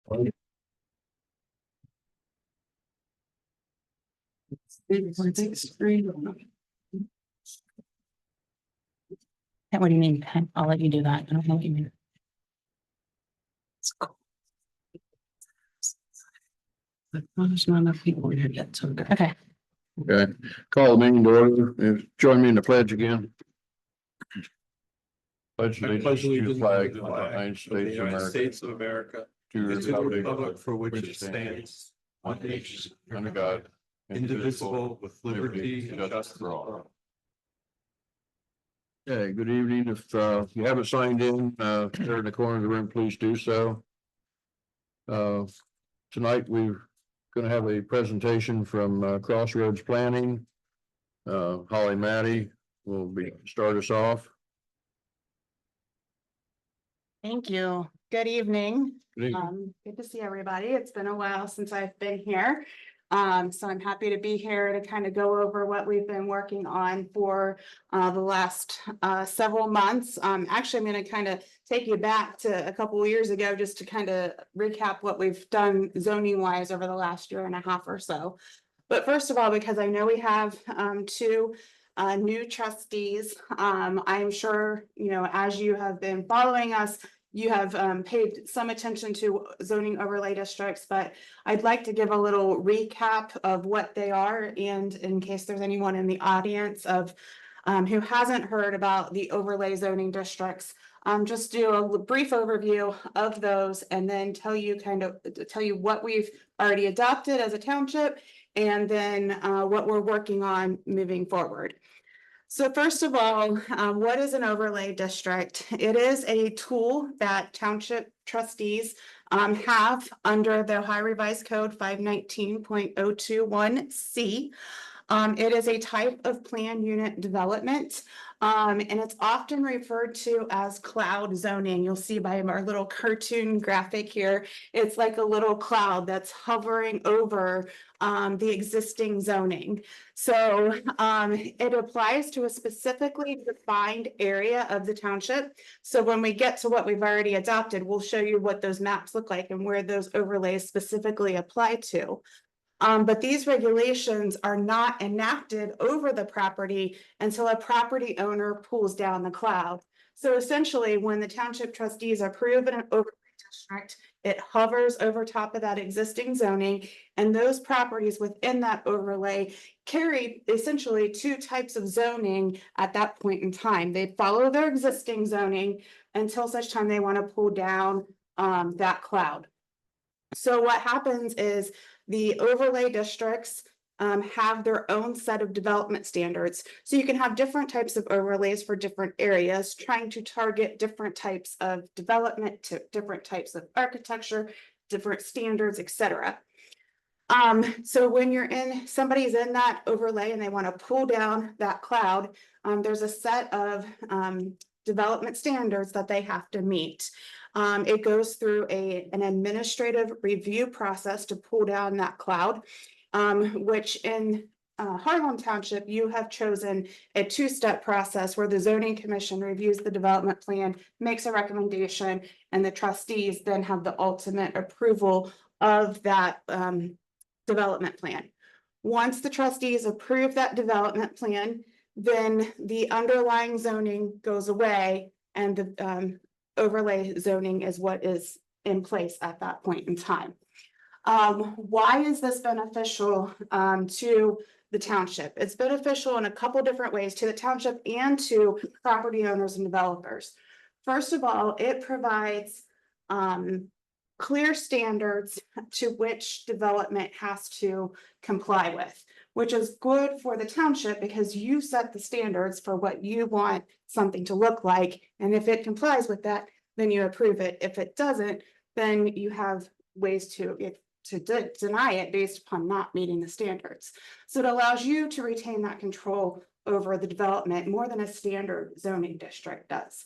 What do you mean? I'll let you do that. I don't know what you mean. There's not enough people here yet, so okay. Okay, call the meeting to order. Join me in the pledge again. Pledge allegiance to the flag of the United States of America, to the republic for which it stands, one nation under God, indivisible, with liberty and justice for all. Okay, good evening. If you haven't signed in, there in the corner of the room, please do so. Tonight we're going to have a presentation from Crossroads Planning. Holly Matty will start us off. Thank you. Good evening. Good evening. Good to see everybody. It's been a while since I've been here. So I'm happy to be here to kind of go over what we've been working on for the last several months. Actually, I'm going to kind of take you back to a couple of years ago just to kind of recap what we've done zoning wise over the last year and a half or so. But first of all, because I know we have two new trustees, I'm sure, you know, as you have been following us, you have paid some attention to zoning overlay districts, but I'd like to give a little recap of what they are, and in case there's anyone in the audience of who hasn't heard about the overlay zoning districts, just do a brief overview of those and then tell you what we've already adopted as a township, and then what we're working on moving forward. So first of all, what is an overlay district? It is a tool that township trustees have under the Ohio Revised Code 519.021C. It is a type of plan unit development, and it's often referred to as cloud zoning. You'll see by our little cartoon graphic here, it's like a little cloud that's hovering over the existing zoning. So it applies to a specifically defined area of the township. So when we get to what we've already adopted, we'll show you what those maps look like and where those overlays specifically apply to. But these regulations are not enacted over the property until a property owner pulls down the cloud. So essentially, when the township trustees approve an overlay district, it hovers over top of that existing zoning, and those properties within that overlay carry essentially two types of zoning at that point in time. They follow their existing zoning until such time they want to pull down that cloud. So what happens is the overlay districts have their own set of development standards. So you can have different types of overlays for different areas, trying to target different types of development, to different types of architecture, different standards, etc. So when somebody's in that overlay and they want to pull down that cloud, there's a set of development standards that they have to meet. It goes through an administrative review process to pull down that cloud, which in Harlem Township, you have chosen a two-step process where the zoning commission reviews the development plan, makes a recommendation, and the trustees then have the ultimate approval of that development plan. Once the trustees approve that development plan, then the underlying zoning goes away, and the overlay zoning is what is in place at that point in time. Why is this beneficial to the township? It's beneficial in a couple different ways to the township and to property owners and developers. First of all, it provides clear standards to which development has to comply with, which is good for the township because you set the standards for what you want something to look like. And if it complies with that, then you approve it. If it doesn't, then you have ways to deny it based upon not meeting the standards. So it allows you to retain that control over the development more than a standard zoning district does.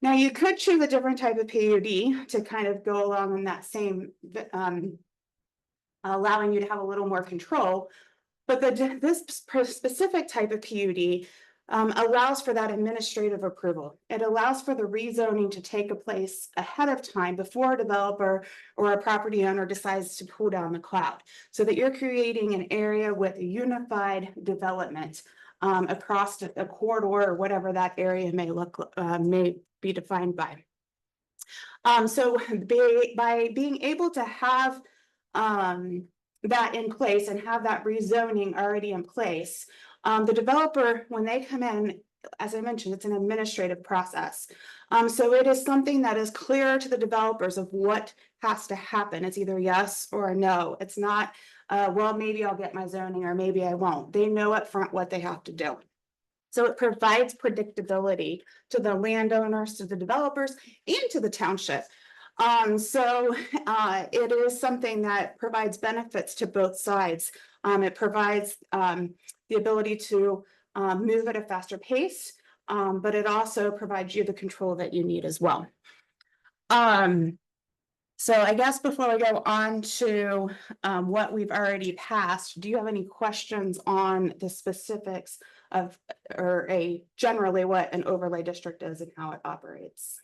Now, you could choose a different type of PUD to kind of go along in that same, allowing you to have a little more control. But this specific type of PUD allows for that administrative approval. It allows for the rezoning to take place ahead of time before a developer or a property owner decides to pull down the cloud, so that you're creating an area with a unified development across a corridor or whatever that area may be defined by. So by being able to have that in place and have that rezoning already in place, the developer, when they come in, as I mentioned, it's an administrative process. So it is something that is clear to the developers of what has to happen. It's either yes or no. It's not, well, maybe I'll get my zoning or maybe I won't. They know up front what they have to do. So it provides predictability to the landowners, to the developers, and to the township. It is something that provides benefits to both sides. It provides the ability to move at a faster pace, but it also provides you the control that you need as well. So I guess before we go on to what we've already passed, do you have any questions on the specifics of, or generally what an overlay district is and how it operates?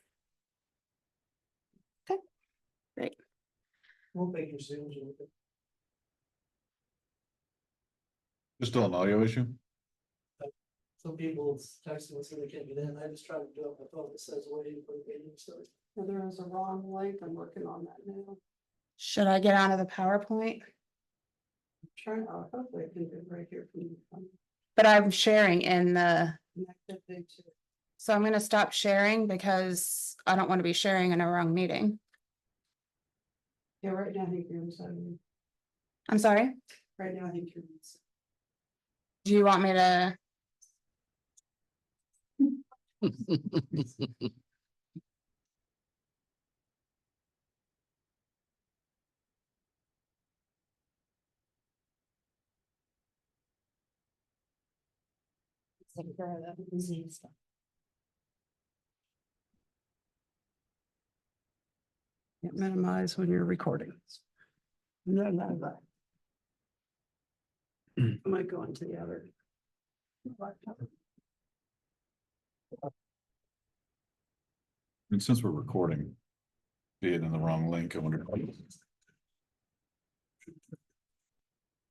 Okay, great. We'll make your decision. Just an audio issue? Some people texting us and they can't get in. I just tried to do it on my phone. It says waiting for the meeting, so. There is a wrong link. I'm working on that now. Should I get out of the PowerPoint? Trying, hopefully I can do it right here from the But I'm sharing in the, connected thing too. so I'm gonna stop sharing because I don't want to be sharing in a wrong meeting. Yeah, right now I think you're inside. I'm sorry, Right now I think you're inside. do you want me to? Take care of that disease stuff. Can't minimize when you're recording. No, that. I might go into the other. And since we're recording, be it in the wrong link, I wonder.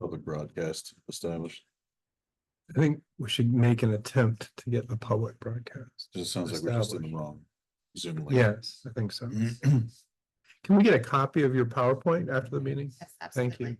Public broadcast established. I think we should make an attempt to get the public broadcast. It sounds like we're just in the wrong Zoom link. Yes, I think so. Can we get a copy of your PowerPoint after the meeting? Yes, Thank you.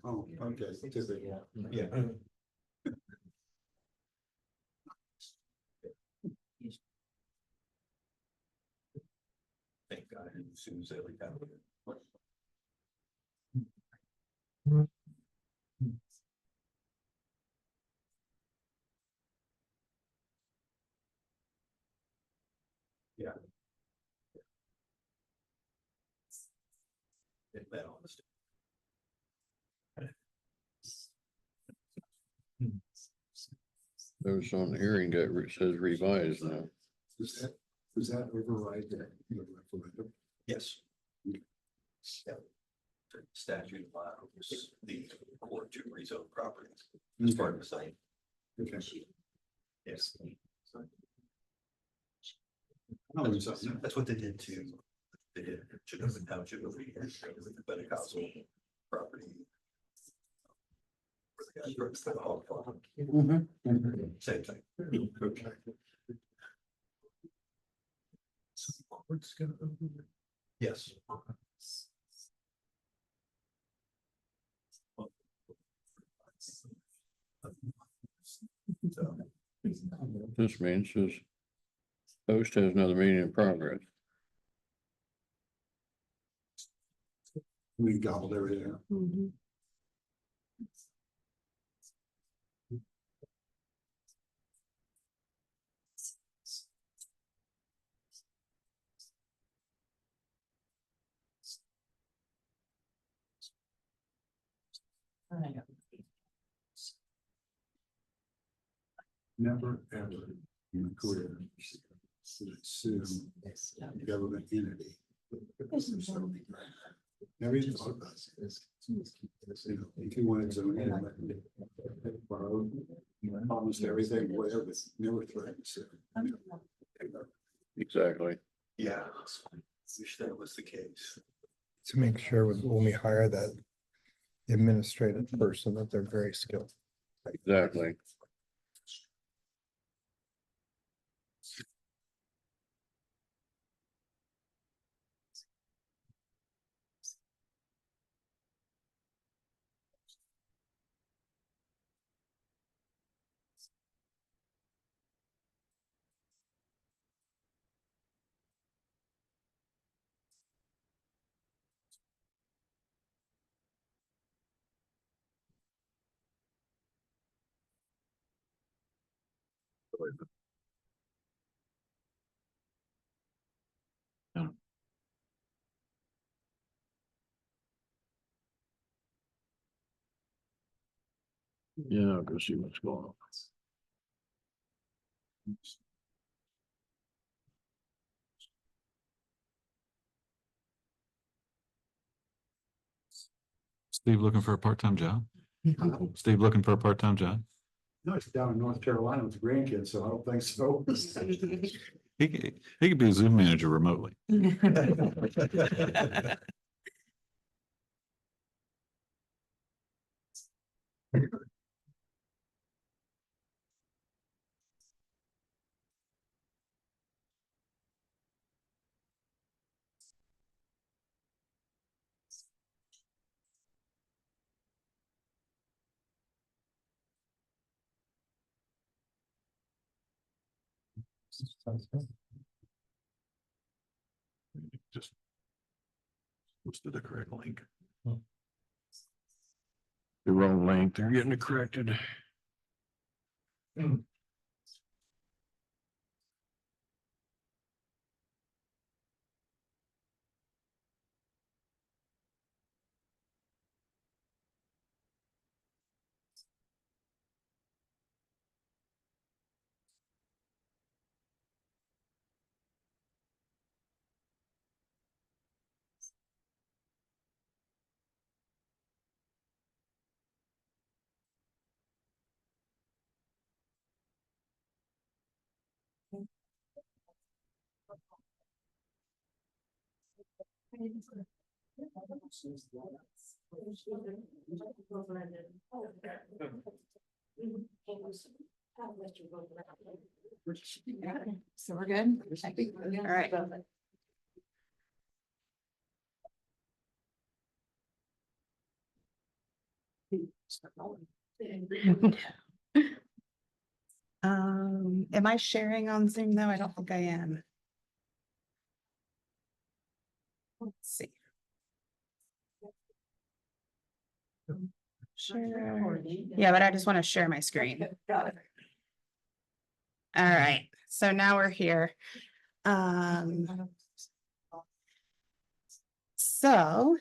Oh, okay. Yeah. Thank God, as soon as every time. Those on the hearing that says revised now. Does that override the referendum? Yes. Yeah. Statute allows the court to rezone properties as part of the site. Okay. Yes. Oh, That's what they did to, they did to the township over here, with the Better Castle property. Where the guy works for the hog farm. Same thing. Okay. Yes. This means is host has another meeting in progress. We gobbled everything up. Never ever in my career should I sue a government entity. Never even thought about it. If you wanted to borrow, almost everything, whatever, but never threatened to sue. Exactly. Yeah. Wish that was the case. To make sure when we hire that administrative person that they're very skilled. Exactly. Yeah, I'll go see what's going on. Steve looking for a part-time job? Steve looking for a part-time job? No, it's down in North Carolina with the grandkids, so I don't think so. He could be a Zoom manager remotely. Just posted the correct link. The wrong link, they're getting it corrected. So we're good? All right. Am I sharing on Zoom though? I don't think I am. Let's see. Sure. Yeah, but I just want to share my screen. All right, so now we're here. So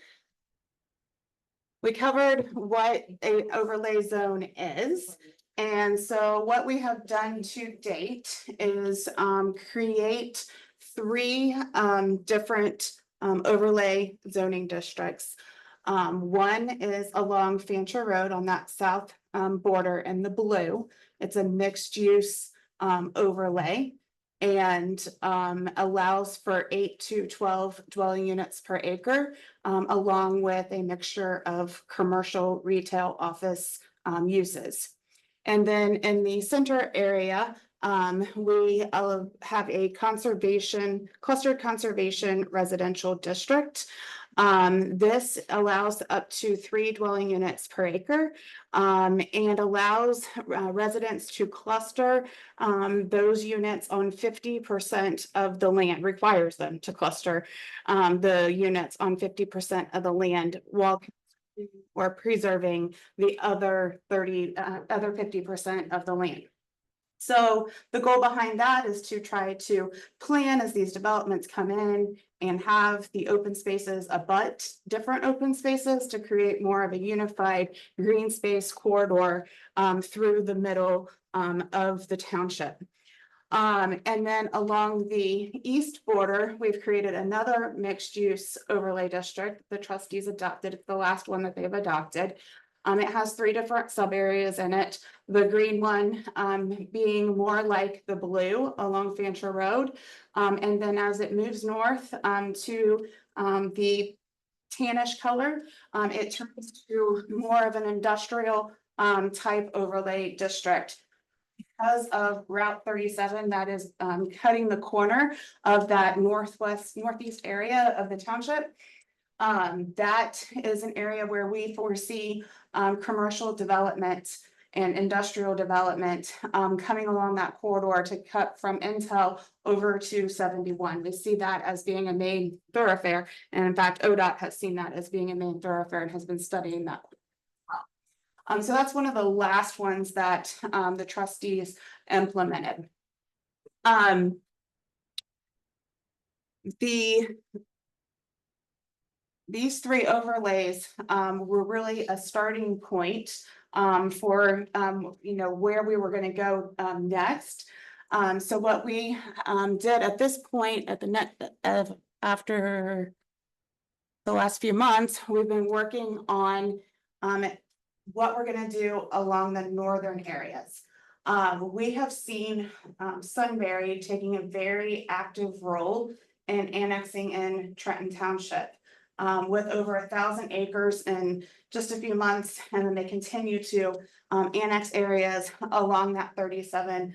we covered what a overlay zone is. And so what we have done to date is create three different overlay zoning districts. One is along Fancher Road on that south border in the blue. It's a mixed use overlay and allows for 8 to 12 dwelling units per acre, along with a mixture of commercial, retail, office uses. And then in the center area, we have a clustered conservation residential district. This allows up to 3 dwelling units per acre and allows residents to cluster those units on 50% of the land, requires them to cluster the units on 50% of the land while we're preserving the other 50% of the land. So the goal behind that is to try to plan as these developments come in and have the open spaces abut different open spaces to create more of a unified green space corridor through the middle of the township. And then along the east border, we've created another mixed use overlay district. The trustees adopted, it's the last one that they've adopted. It has 3 different sub areas in it. The green one being more like the blue along Fancher Road. And then as it moves north to the tannish color, it turns to more of an industrial type overlay district. Because of Route 37 that is cutting the corner of that northeast area of the township. That is an area where we foresee commercial development and industrial development coming along that corridor to cut from Intel over to 71. We see that as being a main thoroughfare. And in fact, ODOT has seen that as being a main thoroughfare and has been studying that. So that's one of the last ones that the trustees implemented. These 3 overlays were really a starting point for where we were going to go next. So what we did at this point at the net after the last few months, we've been working on what we're going to do along the northern areas. We have seen Sunbury taking a very active role in annexing in Trenton Township with over 1,000 acres in just a few months, and then they continue to annex areas along that 37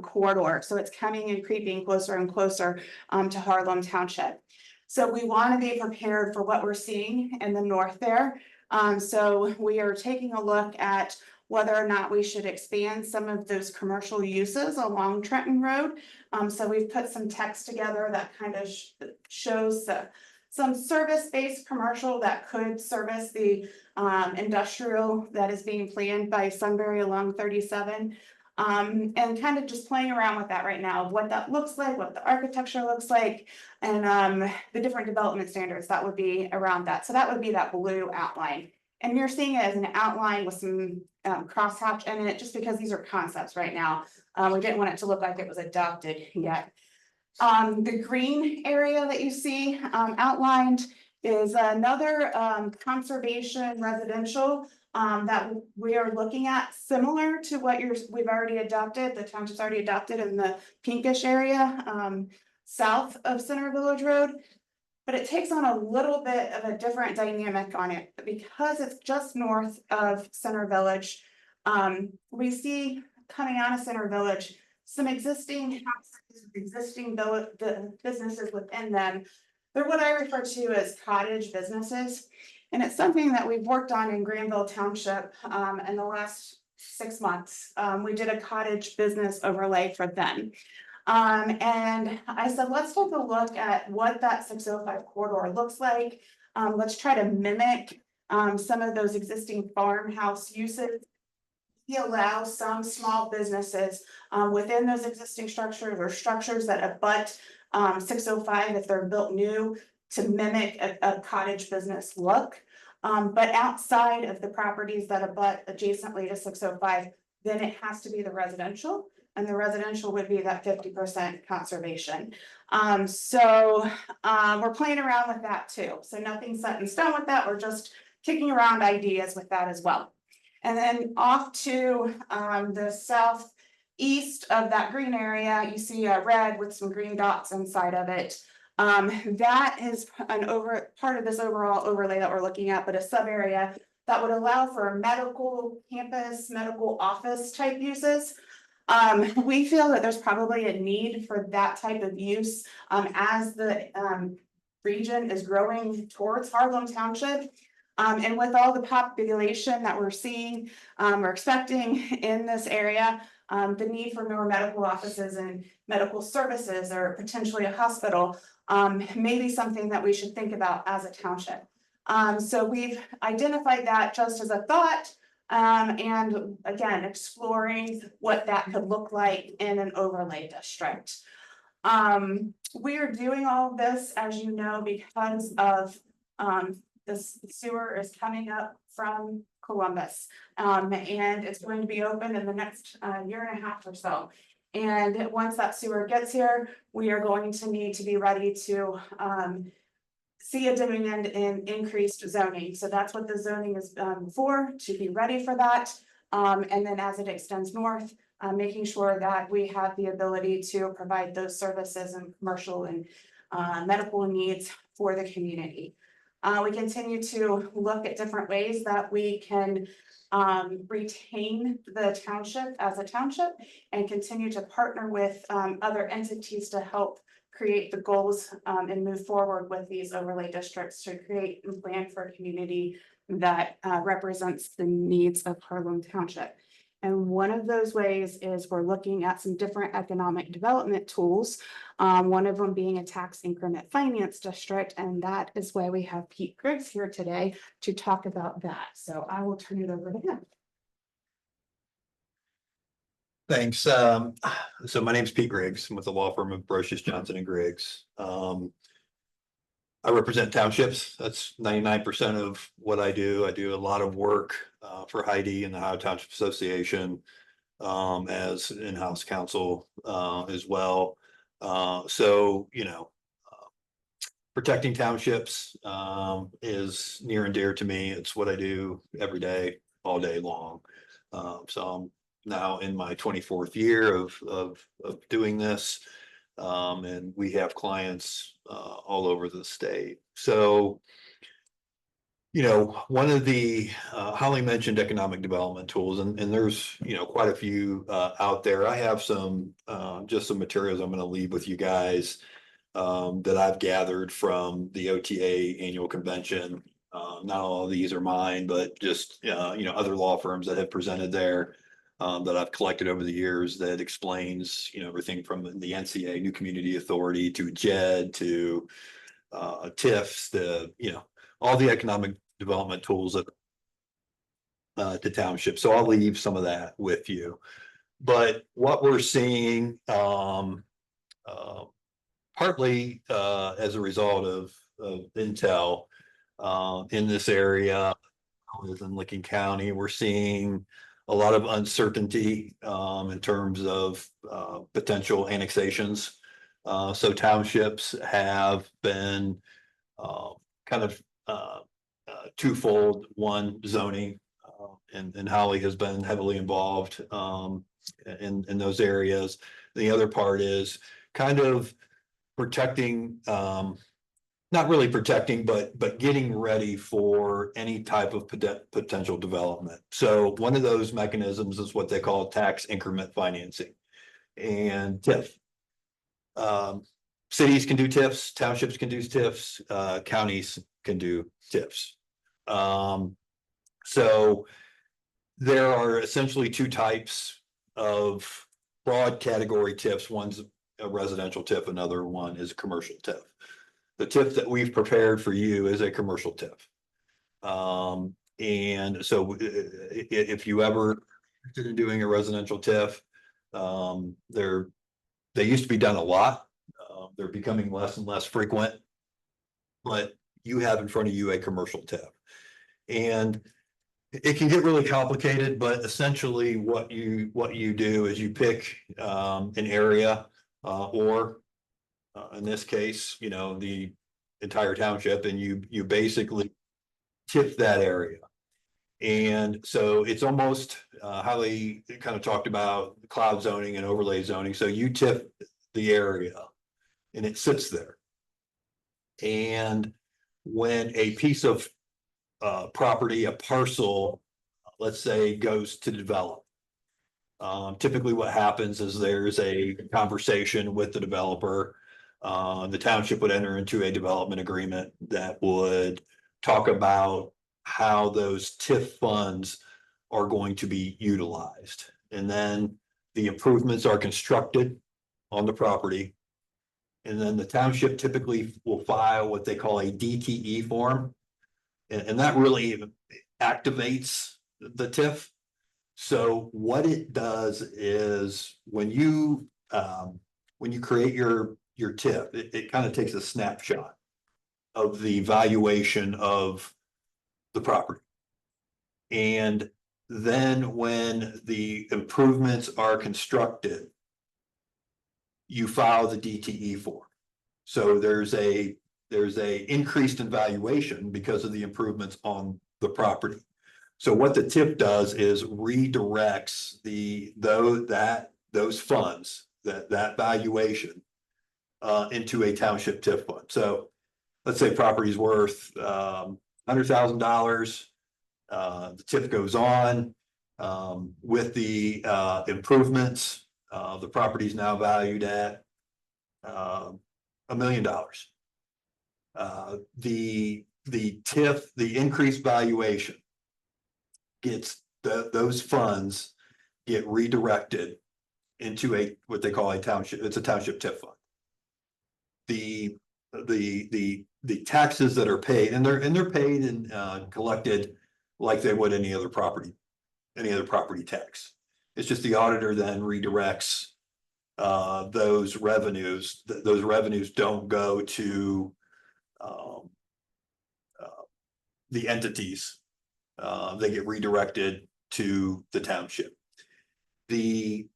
corridor. So it's coming and creeping closer and closer to Harlem Township. So we want to be prepared for what we're seeing in the north there. So we are taking a look at whether or not we should expand some of those commercial uses along Trenton Road. So we've put some text together that kind of shows some service-based commercial that could service the industrial that is being planned by Sunbury along 37. And kind of just playing around with that right now, what that looks like, what the architecture looks like, and the different development standards that would be around that. So that would be that blue outline. And you're seeing it as an outline with some crosshatch in it, just because these are concepts right now. We didn't want it to look like it was adopted yet. The green area that you see outlined is another conservation residential that we are looking at, similar to what we've already adopted, the township's already adopted in the pinkish area south of Center Village Road. But it takes on a little bit of a different dynamic on it because it's just north of Center Village. We see coming out of Center Village some existing houses, existing the businesses within them. They're what I refer to as cottage businesses. And it's something that we've worked on in Granville Township in the last 6 months. We did a cottage business overlay for them. And I said, let's take a look at what that 605 corridor looks like. Let's try to mimic some of those existing farmhouse uses. He allows some small businesses within those existing structures or structures that abut 605 if they're built new to mimic a cottage business look. But outside of the properties that abut adjacently to 605, then it has to be the residential. And the residential would be that 50% conservation. We're playing around with that too. So nothing's set in stone with that. We're just kicking around ideas with that as well. And then off to the southeast of that green area, you see a red with some green dots inside of it. That is part of this overall overlay that we're looking at, but a sub area that would allow for medical campus, medical office type uses. We feel that there's probably a need for that type of use as the region is growing towards Harlem Township. And with all the population that we're seeing, we're expecting in this area, the need for more medical offices and medical services or potentially a hospital may be something that we should think about as a township. So we've identified that just as a thought. And again, exploring what that could look like in an overlay district. We are doing all of this, as you know, because of this sewer is coming up from Columbus. And it's going to be open in the next year and a half or so. And once that sewer gets here, we are going to need to be ready to see a demand in increased zoning. So that's what the zoning is for, to be ready for that. And then as it extends north, making sure that we have the ability to provide those services and commercial and medical needs for the community. We continue to look at different ways that we can retain the township as a township and continue to partner with other entities to help create the goals and move forward with these overlay districts to create and plan for a community that represents the needs of Harlem Township. And one of those ways is we're looking at some different economic development tools, one of them being a tax increment finance district. And that is why we have Pete Griggs here today to talk about that. So I will turn it over to him. Thanks. So my name's Pete Griggs. I'm with the law firm of Brocious, Johnson and Griggs. I represent townships. That's 99% of what I do. I do a lot of work for Heidi and the Ohio Township Association as in-house counsel as well. So, you know, protecting townships is near and dear to me. It's what I do every day, all day long. So I'm now in my 24th year of doing this. And we have clients all over the state. So, you know, one of the Holly mentioned economic development tools, and there's, you know, quite a few out there. I have some just some materials I'm going to leave with you guys that I've gathered from the OTA annual convention. Not all of these are mine, but just you know, other law firms that have presented there. That I've collected over the years that explains, you know, everything from the NCA, New Community Authority, to JED, to TIFs, to, you know, all the economic development tools that to townships. So I'll leave some of that with you. But what we're seeing, partly as a result of intel in this area, in Licking County, we're seeing a lot of uncertainty in terms of potential annexations. So townships have been kind of twofold. One, zoning, and Holly has been heavily involved in those areas. The other part is kind of protecting, not really protecting, but getting ready for any type of potential development. So one of those mechanisms is what they call tax increment financing and TIF. Cities can do TIFs, townships can do TIFs, counties can do TIFs. So there are essentially two types of broad category TIFs. One's a residential TIF, another one is a commercial TIF. The TIF that we've prepared for you is a commercial TIF. And so if you ever interested in doing a residential TIF, they used to be done a lot. They're becoming less and less frequent, but you have in front of you a commercial TIF. And it can get really complicated, but essentially what you do is you pick an area or in this case, you know, the entire township, and you basically tip that area. And so it's almost how they kind of talked about cloud zoning and overlay zoning. So you tip the area and it sits there. And when a piece of property, a parcel, let's say, goes to develop, typically what happens is there's a conversation with the developer. The township would enter into a development agreement that would talk about how those TIF funds are going to be utilized. And then the improvements are constructed on the property. And then the township typically will file what they call a DTE form. And that really activates the TIF. So what it does is when you create your TIF, it kind of takes a snapshot of the valuation of the property. And then when the improvements are constructed, you file the DTE form. So there's a increased in valuation because of the improvements on the property. So what the TIF does is redirects those funds, that valuation into a township TIF fund. So let's say property's worth $100,000. The TIF goes on with the improvements. The property is now valued at $1 million. The TIF, the increased valuation, gets those funds get redirected into what they call a township. It's a township TIF fund. The taxes that are paid, and they're paid and collected like they would any other property tax. It's just the auditor then redirects those revenues. Those revenues don't go to the entities. They get redirected to the township. The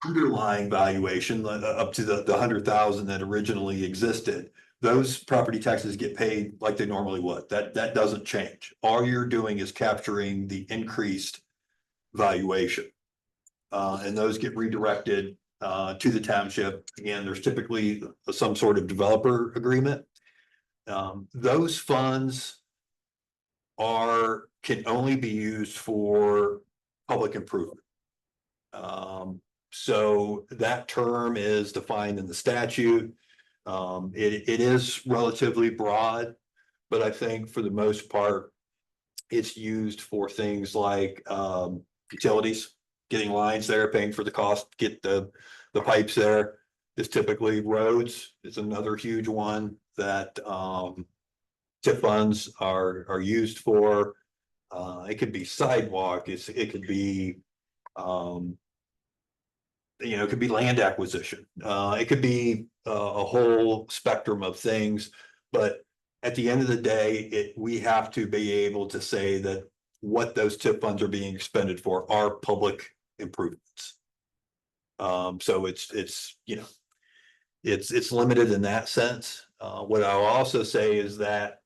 underlying valuation up to the 100,000 that originally existed, those property taxes get paid like they normally would. That doesn't change. All you're doing is capturing the increased valuation, and those get redirected to the township. And there's typically some sort of developer agreement. Those funds can only be used for public improvement. So that term is defined in the statute. It is relatively broad, but I think for the most part, it's used for things like utilities, getting lines there, paying for the cost, get the pipes there. It's typically roads is another huge one that TIF funds are used for. It could be sidewalk. It could be it could be land acquisition. It could be a whole spectrum of things, but at the end of the day, we have to be able to say that what those TIF funds are being expended for are public improvements. So it's limited in that sense. What I'll also say is that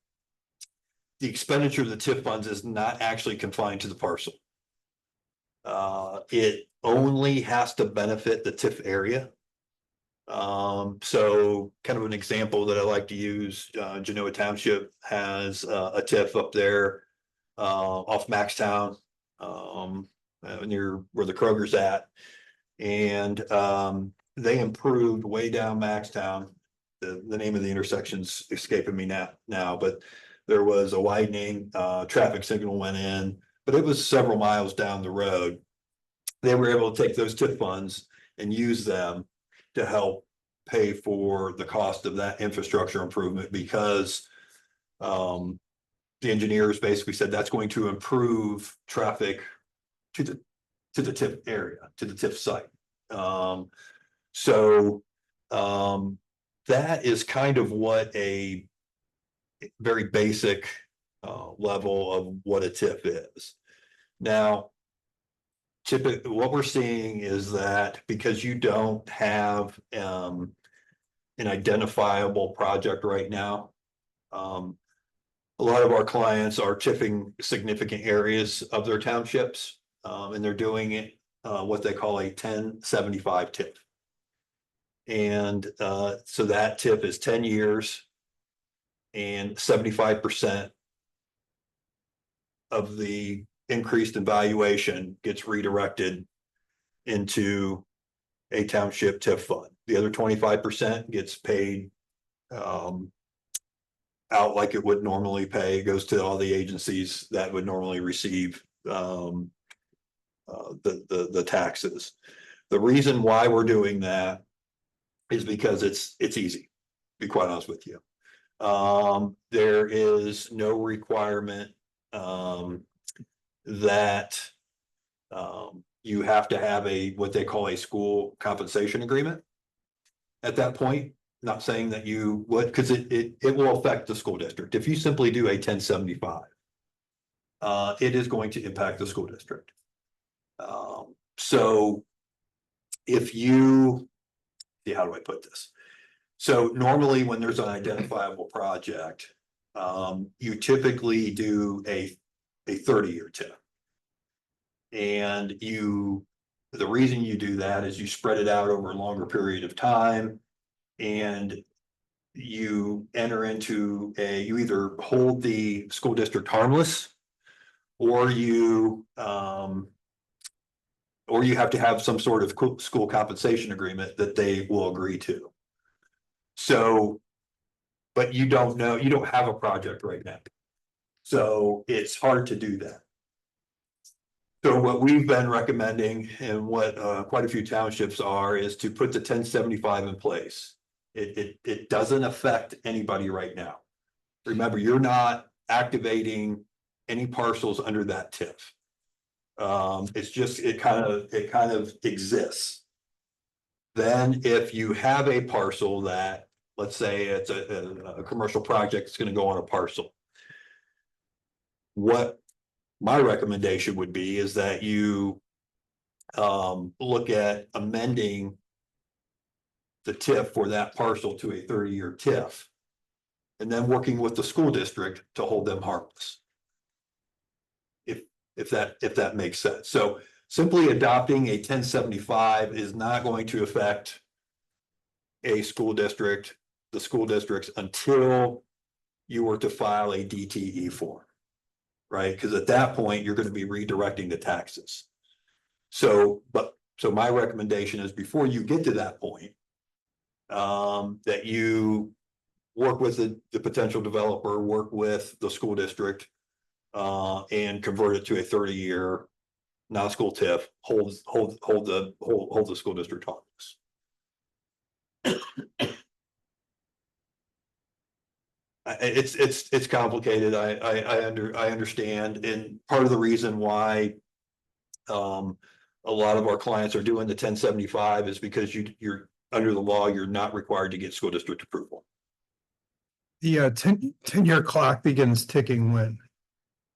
the expenditure of the TIF funds is not actually confined to the parcel. It only has to benefit the TIF area. So kind of an example that I like to use, Genoa Township has a TIF up there off Maxtown, near where the Kroger's at. And they improved way down Maxtown. The name of the intersection's escaping me now, but there was a widening, traffic signal went in, but it was several miles down the road. They were able to take those TIF funds and use them to help pay for the cost of that infrastructure improvement, because the engineers basically said that's going to improve traffic to the TIF area, to the TIF site. So that is kind of what a very basic level of what a TIF is. Now, typically, what we're seeing is that because you don't have an identifiable project right now, a lot of our clients are TIFing significant areas of their townships, and they're doing it what they call a 1075 TIF. And so that TIF is 10 years and 75% of the increased in valuation gets redirected into a township TIF fund. The other 25% gets paid out like it would normally pay. It goes to all the agencies that would normally receive the taxes. The reason why we're doing that is because it's easy, to be quite honest with you. There is no requirement that you have to have what they call a school compensation agreement at that point. Not saying that you would, because it will affect the school district. If you simply do a 1075, it is going to impact the school district. So if you, how do I put this? So normally when there's an identifiable project, you typically do a 30-year TIF. And the reason you do that is you spread it out over a longer period of time, and you enter into you either hold the school district harmless, or you have to have some sort of school compensation agreement that they will agree to. So, but you don't have a project right now. So it's hard to do that. So what we've been recommending, and what quite a few townships are, is to put the 1075 in place. It doesn't affect anybody right now. Remember, you're not activating any parcels under that TIF. It's just, it kind of exists. Then if you have a parcel that, let's say it's a commercial project that's going to go on a parcel, what my recommendation would be is that you look at amending the TIF for that parcel to a 30-year TIF, and then working with the school district to hold them harmless. If that makes sense. So simply adopting a 1075 is not going to affect the school districts, until you were to file a DTE form, right? Because at that point, you're going to be redirecting the taxes. So my recommendation is, before you get to that point, that you work with the potential developer, work with the school district, and convert it to a 30-year non-school TIF, hold the school district harmless. It's complicated. I understand, and part of the reason why a lot of our clients are doing the 1075 is because you're under the law, you're not required to get school district approval. The 10-year clock begins ticking when?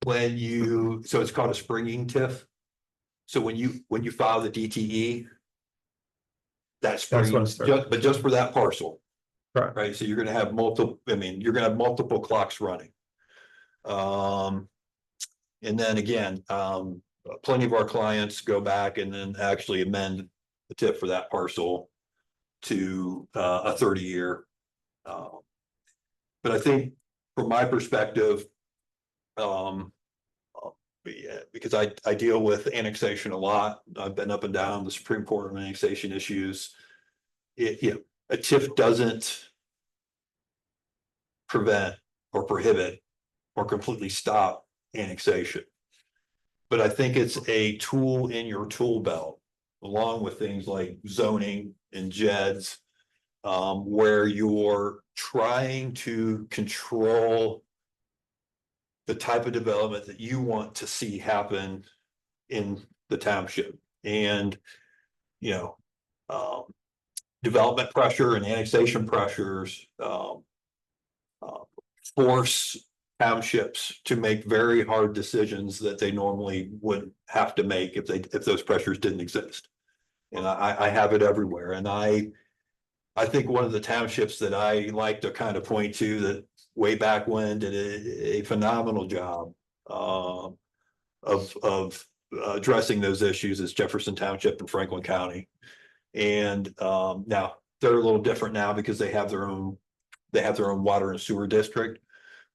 So it's called a springing TIF. So when you file the DTE, that springs, but just for that parcel. Right. So you're going to have multiple clocks running. And then again, plenty of our clients go back and then actually amend the TIF for that parcel to a 30-year. But I think from my perspective, because I deal with annexation a lot. I've been up and down the Supreme Court on annexation issues. A TIF doesn't prevent or prohibit or completely stop annexation. But I think it's a tool in your tool belt, along with things like zoning and JEDs, where you're trying to control the type of development that you want to see happen in the township. And, development pressure and annexation pressures force townships to make very hard decisions that they normally wouldn't have to make if those pressures didn't exist. And I have it everywhere. And I think one of the townships that I like to kind of point to that way back when did a phenomenal job of addressing those issues is Jefferson Township in Franklin County. And now they're a little different now because they have their own water and sewer district,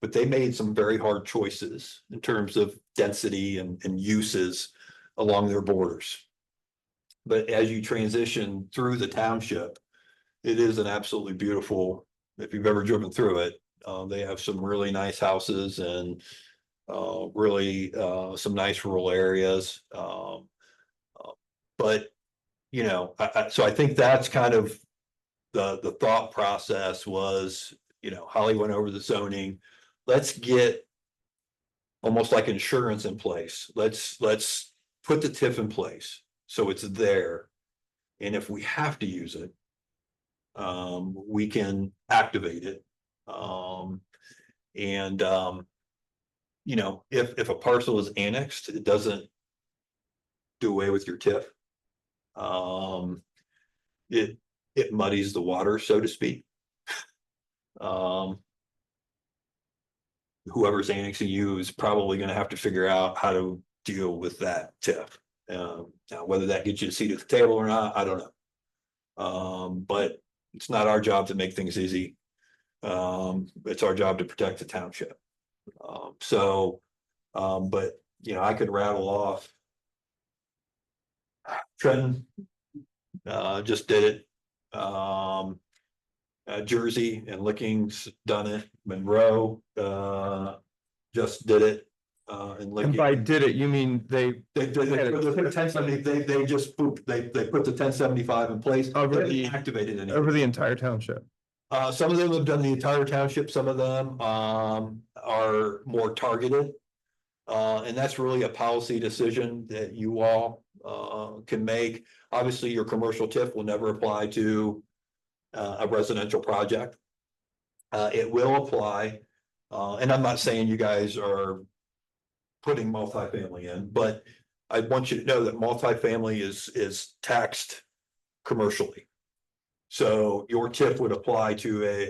but they made some very hard choices in terms of density and uses along their borders. But as you transition through the township, it is an absolutely beautiful, if you've ever driven through it, they have some really nice houses and really some nice rural areas. But, you know, so I think that's kind of the thought process was, you know, Holly went over the zoning. Let's get almost like insurance in place. Let's put the TIF in place so it's there. And if we have to use it, we can activate it. You know, if a parcel is annexed, it doesn't do away with your TIF. It muddies the water, so to speak. Whoever's annexing you is probably going to have to figure out how to deal with that TIF. Now, whether that gets you a seat at the table or not, I don't know. But it's not our job to make things easy. It's our job to protect the township. But you know, I could rattle off. Trenton just did it. Jersey and Licking's done it. Monroe just did it. And by did it, you mean they put the 1070, they just put the 1075 in place. Already activated it over the entire township. Some of them have done the entire township. Some of them are more targeted. And that's really a policy decision that you all can make. Obviously, your commercial TIF will never apply to a residential project. It will apply, and I'm not saying you guys are putting multifamily in, but I want you to know that multifamily is taxed commercially. So your TIF would apply to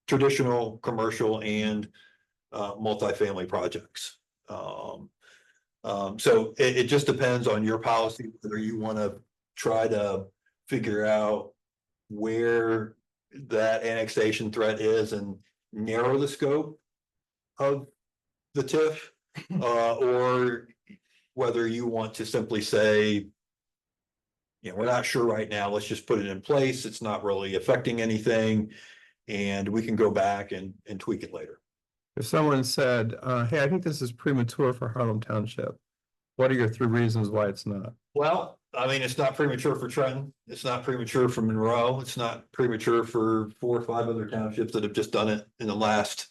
traditional commercial and multifamily projects. So it just depends on your policy, whether you want to try to figure out where that annexation threat is and narrow the scope of the TIF, or whether you want to simply say, you know, we're not sure right now, let's just put it in place. It's not really affecting anything, and we can go back and tweak it later. If someone said, hey, I think this is premature for Harlem Township, what are your 3 reasons why it's not? Well, I mean, it's not premature for Trenton. It's not premature for Monroe. It's not premature for 4 or 5 other townships that have just done it in the last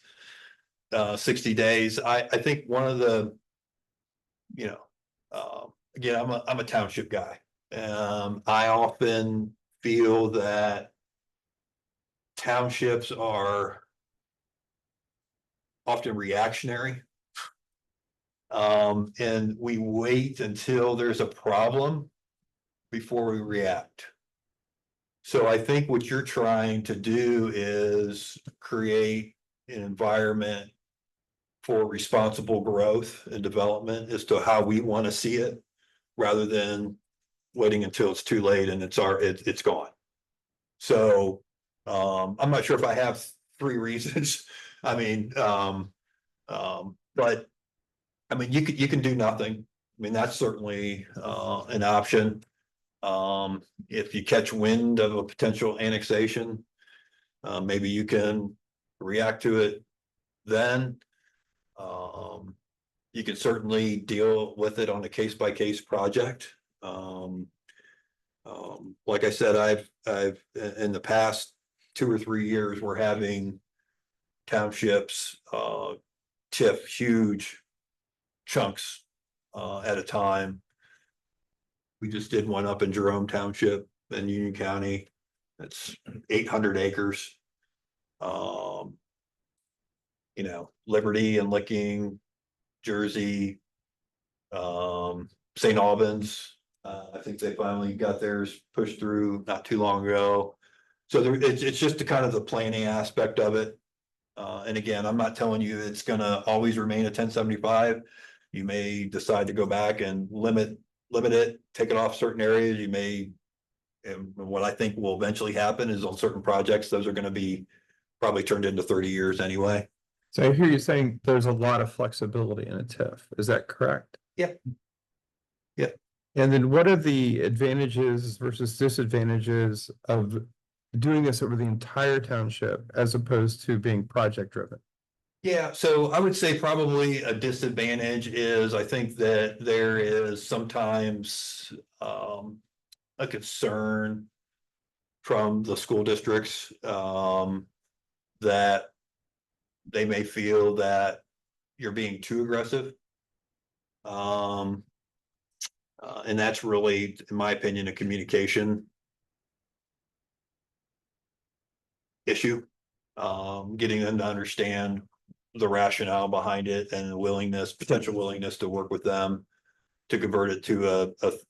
60 days. I think one of the, you know, again, I'm a township guy. I often feel that townships are often reactionary. And we wait until there's a problem before we react. So I think what you're trying to do is create an environment for responsible growth and development as to how we want to see it, rather than waiting until it's too late and it's gone. So I'm not sure if I have 3 reasons. I mean, but I mean, you can do nothing. I mean, that's certainly an option. If you catch wind of a potential annexation, maybe you can react to it then. You can certainly deal with it on a case-by-case project. Like I said, I've in the past 2 or 3 years, we're having townships TIF huge chunks at a time. We just did one up in Jerome Township in Union County. That's 800 acres. you know, Liberty and Licking, Jersey, St. Albans. I think they finally got theirs pushed through not too long ago. So it's just the kind of the planning aspect of it. And again, I'm not telling you it's gonna always remain a 1075. You may decide to go back and limit it, take it off certain areas. You may, and what I think will eventually happen is on certain projects, those are gonna be probably turned into 30 years anyway. So I hear you saying there's a lot of flexibility in a TIF. Is that correct? Yeah. Yeah. And then what are the advantages versus disadvantages of doing this over the entire township as opposed to being project driven? Yeah, so I would say probably a disadvantage is I think that there is sometimes a concern from the school districts that they may feel that you're being too aggressive. And that's really, in my opinion, a communication issue. Getting them to understand the rationale behind it and the potential willingness to work with them to convert it to a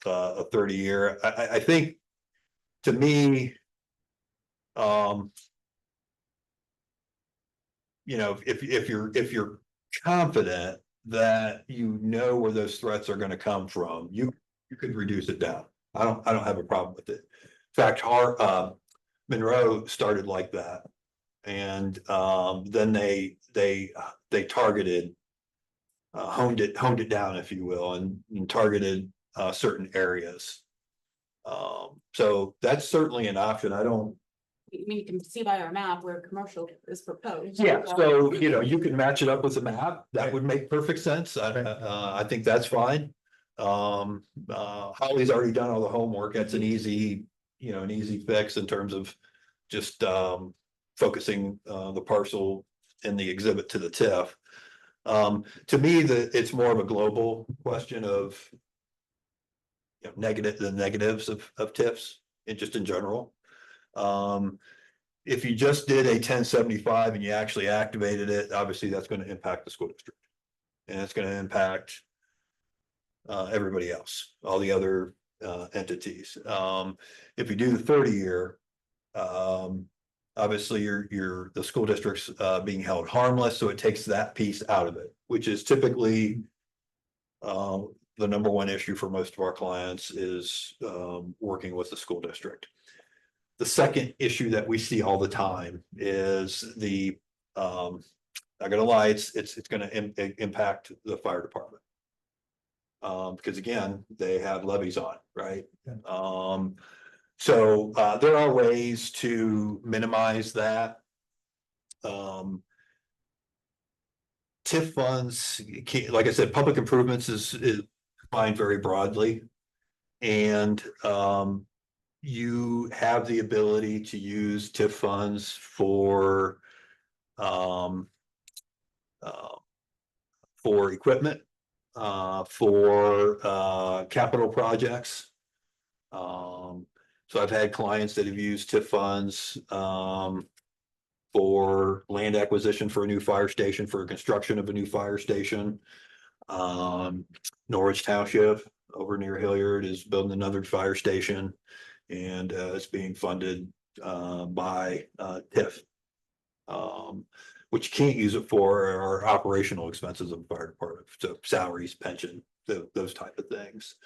30-year. I think, to me, you know, if you're confident that you know where those threats are going to come from, you could reduce it down. I don't have a problem with it. In fact, Monroe started like that, and then they targeted, honed it down, if you will, and targeted certain areas. So that's certainly an option. I don't. I mean, you can see by our map where commercial is proposed. Yeah, so, you know, you can match it up with a map. That would make perfect sense. I think that's fine. Holly's already done all the homework. That's an easy fix in terms of just focusing the parcel in the exhibit to the TIF. To me, it's more of a global question of, you know, the negatives of TIFs and just in general. If you just did a 1075 and you actually activated it, obviously that's going to impact the school district, and it's going to impact everybody else, all the other entities. If you do the 30-year, obviously the school district's being held harmless, so it takes that piece out of it, which is typically the number one issue for most of our clients is working with the school district. The second issue that we see all the time is not gonna lie, it's gonna impact the fire department. Because again, they have levies on, right? Yeah. So there are ways to minimize that. TIF funds, like I said, public improvements is defined very broadly. And you have the ability to use TIF funds for equipment, for capital projects. So I've had clients that have used TIF funds for land acquisition for a new fire station, for construction of a new fire station. Norwich Township over near Hilliard is building another fire station, and it's being funded by TIF. What you can't use it for are operational expenses of the fire department, so salaries, pension, those type of things.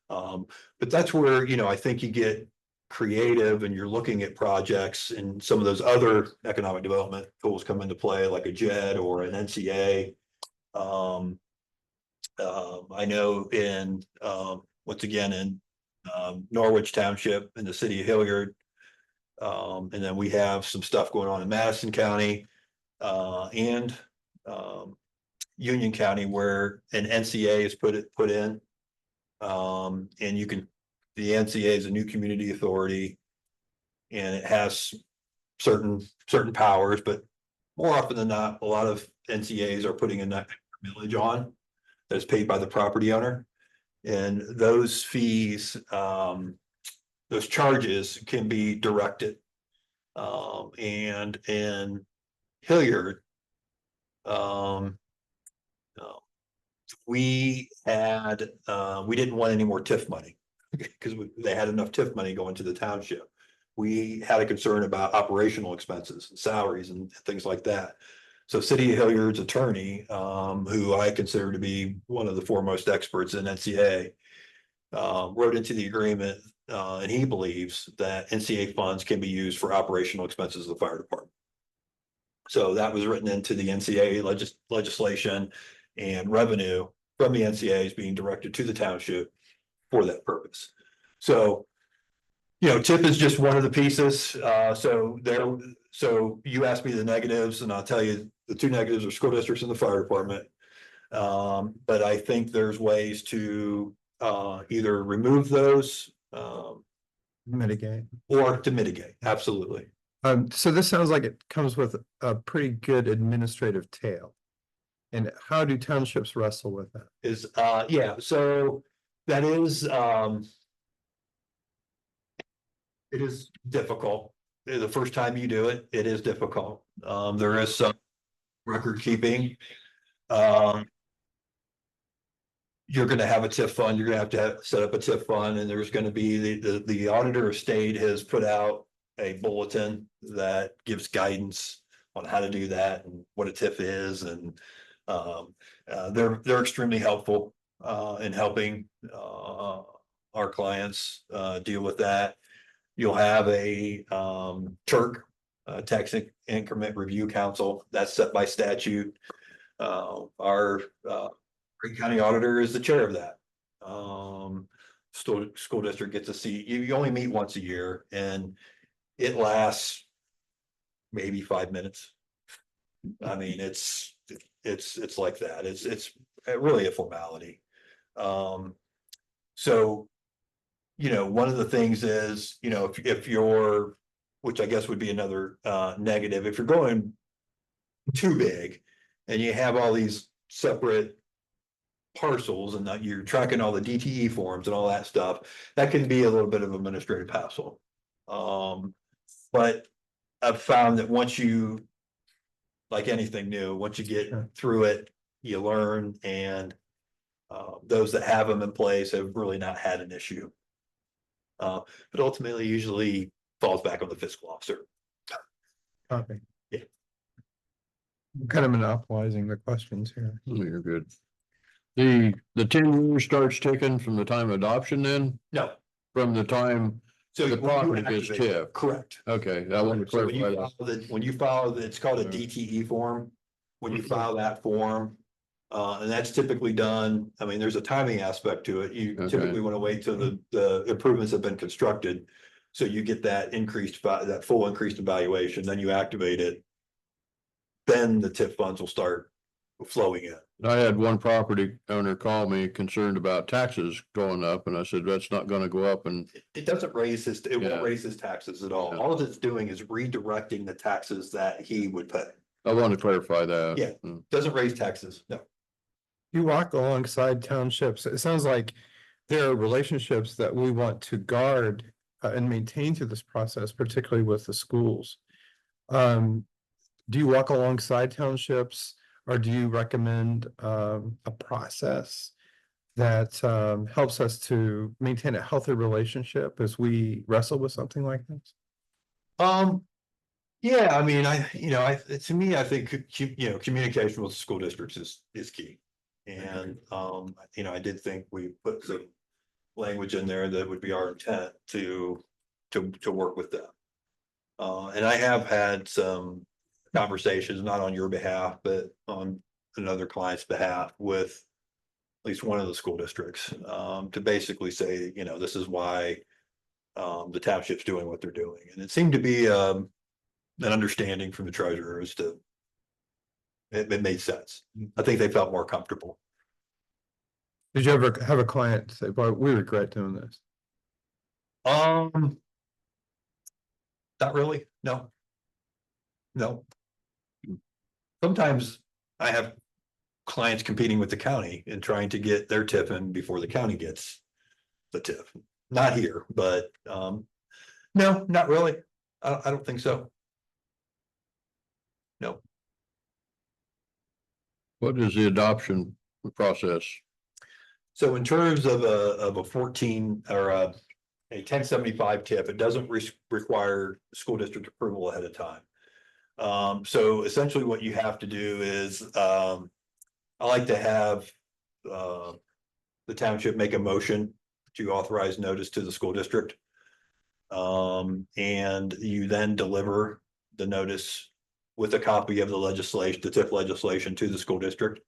But that's where, you know, I think you get creative and you're looking at projects, and some of those other economic development tools come into play, like a JED or an NCA. I know once again in Norwich Township in the city of Hilliard, and then we have some stuff going on in Madison County and Union County where an NCA is put in, and the NCA is a new community authority, and it has certain powers, but more often than not, a lot of NCAs are putting a millage on that's paid by the property owner, and those fees, those charges can be directed. And in Hilliard, We had, we didn't want any more TIF money because they had enough TIF money going to the township. We had a concern about operational expenses, salaries and things like that. So City of Hilliard's attorney, who I consider to be one of the foremost experts in NCA, wrote into the agreement, and he believes that NCA funds can be used for operational expenses of the fire department. So that was written into the NCA legislation, and revenue from the NCA is being directed to the township for that purpose. So, TIP is just one of the pieces. So you asked me the negatives, and I'll tell you the two negatives are school districts and the fire department. But I think there's ways to either remove those Mitigate. or to mitigate. Absolutely. So this sounds like it comes with a pretty good administrative tail. And how do townships wrestle with that? Yeah, so that is it is difficult. The first time you do it, it is difficult. There is some record keeping. You're going to have a TIF fund. You're going to have set up a TIF fund, and there's going to be the auditor of state has put out a bulletin that gives guidance on how to do that and what a TIF is, and they're extremely helpful in helping our clients deal with that. You'll have a TIRC, Tax Increment Review Council, that's set by statute. Our Green County Auditor is the chair of that. School district gets a seat. You only meet once a year, and it lasts maybe 5 minutes. I mean, it's like that. It's really a formality. So, one of the things is, if you're, which I guess would be another negative, if you're going too big and you have all these separate parcels and that you're tracking all the DTE forms and all that stuff, that can be a little bit of administrative hassle. But I've found that once you, like anything new, once you get through it, you learn, and those that have them in place have really not had an issue. But ultimately, usually falls back on the fiscal officer. Okay. Yeah. I'm kind of monopolizing the questions here. You're good. The 10 years starts ticking from the time of adoption then? No. From the time So the property gets TIF? Correct. Okay, I want to So clarify that. when you file, it's called a DTE form. When you file that form, and that's typically done, I mean, there's a timing aspect to it. You Okay. typically want to wait till the improvements have been constructed. So you get that that full increased evaluation, then you activate it. Then the TIF funds will start flowing in. I had one property owner call me concerned about taxes going up, and I said, that's not gonna go up, and It doesn't raise it Yeah. won't raise his taxes at all. Yeah. All it's doing is redirecting the taxes that he would pay. I want to clarify that. Yeah. Doesn't raise taxes, no. You walk alongside townships. It sounds like there are relationships that we want to guard and maintain through this process, particularly with the schools. Do you walk alongside townships, or do you recommend a process that helps us to maintain a healthy relationship as we wrestle with something like this? Yeah, I mean, to me, I think, communication with school districts is key. And, I did think we put some language in there that would be our intent to work with them. And I have had some conversations, not on your behalf, but on another client's behalf with at least one of the school districts, to basically say, this is why the township's doing what they're doing. And it seemed to be an understanding from the treasurer as to it made sense. I think they felt more comfortable. Did you ever have a client say, boy, we regret doing this? Not really, no. No. Sometimes I have clients competing with the county and trying to get their TIF in before the county gets the TIF. Not here, but no, not really. I don't think so. No. What is the adoption process? So in terms of a 14 or a 1075 tip, it doesn't require school district approval ahead of time. So essentially what you have to do is, I like to have, the township make a motion to authorize notice to the school district. And you then deliver the notice with a copy of the legislation, the TIF legislation to the school district.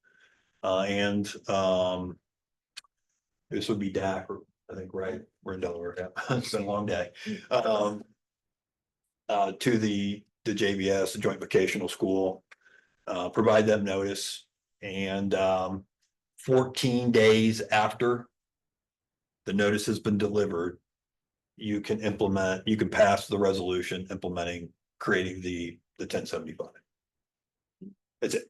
This would be DAC, I think, right? We're in Delaware. Yeah. It's been a long day. To the JVS, the Joint Vocational School, provide them notice, and 14 days after the notice has been delivered, you can pass the resolution implementing, creating the 1075. That's it.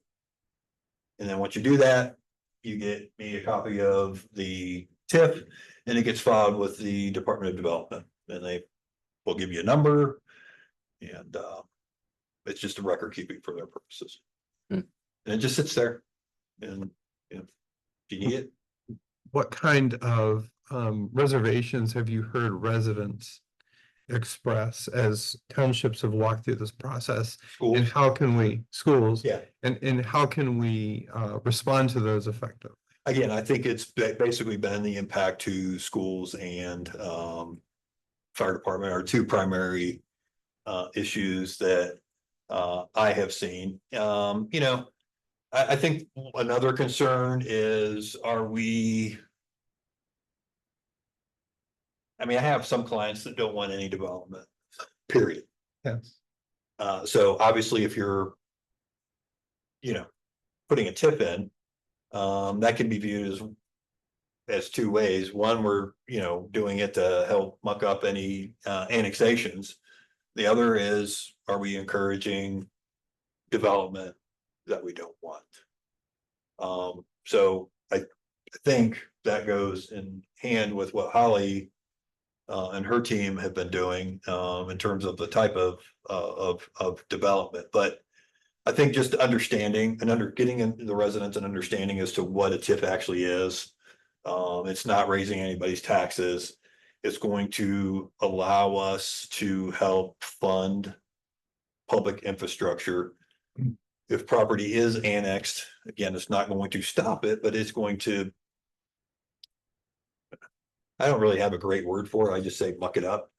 And then once you do that, you get me a copy of the TIF, and it gets filed with the Department of Development, and they will give you a number, and it's just a record keeping for their purposes. And it just sits there, and if you need it. What kind of reservations have you heard residents express as townships have walked through this process? Schools. And how can we, schools? Yeah. And how can we respond to those effectively? Again, I think it's basically been the impact to schools and fire department are two primary issues that I have seen. I think another concern is, I have some clients that don't want any development, period. Yes. So obviously if you're, putting a tip in, that can be viewed as two ways. One, we're, doing it to help muck up any annexations. The other is, are we encouraging development that we don't want? So I think that goes in hand with what Holly and her team have been doing in terms of the type of development. But I think just understanding and getting into the residents and understanding as to what a TIF actually is. It's not raising anybody's taxes. It's going to allow us to help fund public infrastructure. If property is annexed, again, it's not going to stop it, but it's going to, I don't really have a great word for it. I just say muck it up.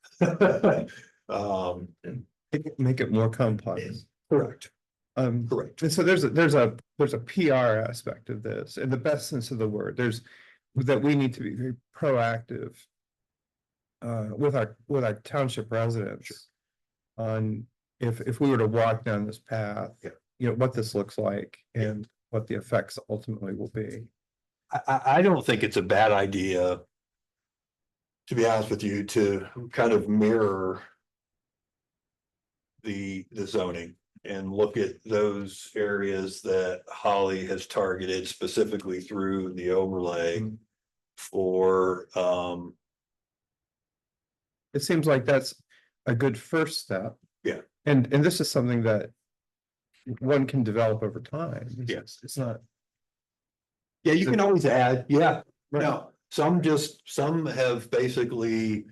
Make it more complex. Correct. Correct. And so there's a PR aspect of this, in the best sense of the word. That we need to be very proactive with our township residents on if we were to walk down this path, what this looks like and what the effects ultimately will be. I don't think it's a bad idea, to be honest with you, to kind of mirror the zoning and look at those areas that Holly has targeted specifically through the overlay for it seems like that's a good first step. Yeah. And this is something that one can develop over time. Yes. It's not. Yeah, you can always add. Yeah. Right. No, some have basically,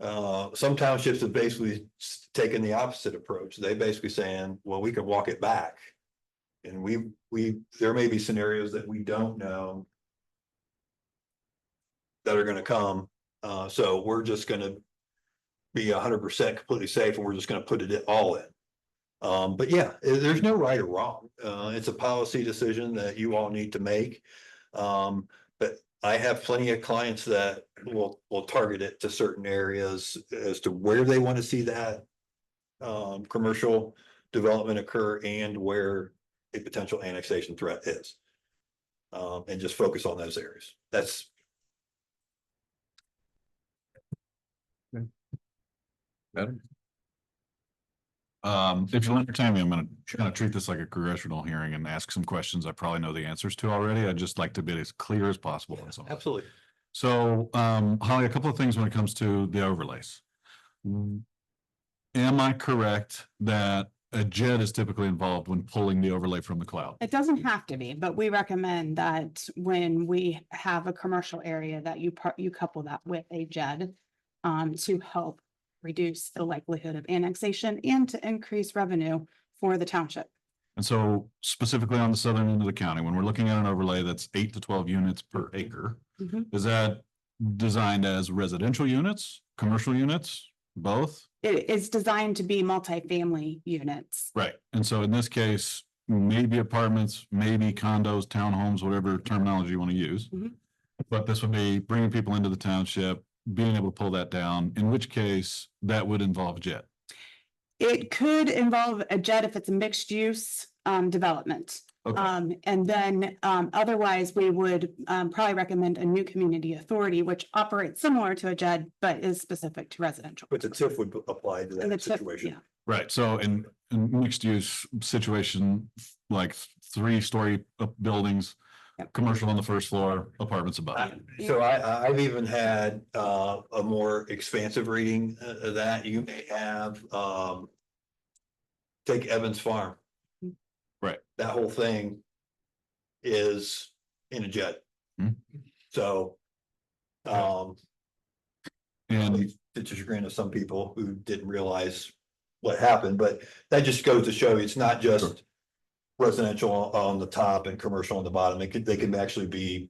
some townships have basically taken the opposite approach. They basically saying, well, we can walk it back. And there may be scenarios that we don't know that are going to come. So we're just going to be 100% completely safe, and we're just going to put it all in. But yeah, there's no right or wrong. It's a policy decision that you all need to make. But I have plenty of clients that will target it to certain areas as to where they want to see that commercial development occur and where a potential annexation threat is. And just focus on those areas. That's. If you'll entertain me, I'm gonna treat this like a congressional hearing and ask some questions I probably know the answers to already. I'd just like to be as clear as possible. Absolutely. So, Holly, a couple of things when it comes to the overlays. Am I correct that a JED is typically involved when pulling the overlay from the cloud. It doesn't have to be, but we recommend that when we have a commercial area that you couple that with a JED to help reduce the likelihood of annexation and to increase revenue for the township. And so specifically on the southern end of the county, when we're looking at an overlay that's 8 to 12 units per acre, Mhm. is that designed as residential units, commercial units, both? It is designed to be multifamily units. Right. And so in this case, maybe apartments, maybe condos, townhomes, whatever terminology you want to use. Mhm. But this would be bringing people into the township, being able to pull that down, in which case that would involve JET. It could involve a JED if it's a mixed use development. Okay. And then otherwise, we would probably recommend a new community authority, which operates similar to a JED, but is specific to residential. But the TIF would apply to And the that tip- situation. yeah. Right. So in mixed use situation, like 3-story buildings, Yep. commercial on the first floor, apartments above. So I've even had a more expansive reading of that. You may have take Evans Farm. Right. That whole thing is in a jet. Hmm. So And it's a chagrin of some people who didn't realize what happened, but that just goes to show you it's not just Sure. residential on the top and commercial on the bottom. They can actually be,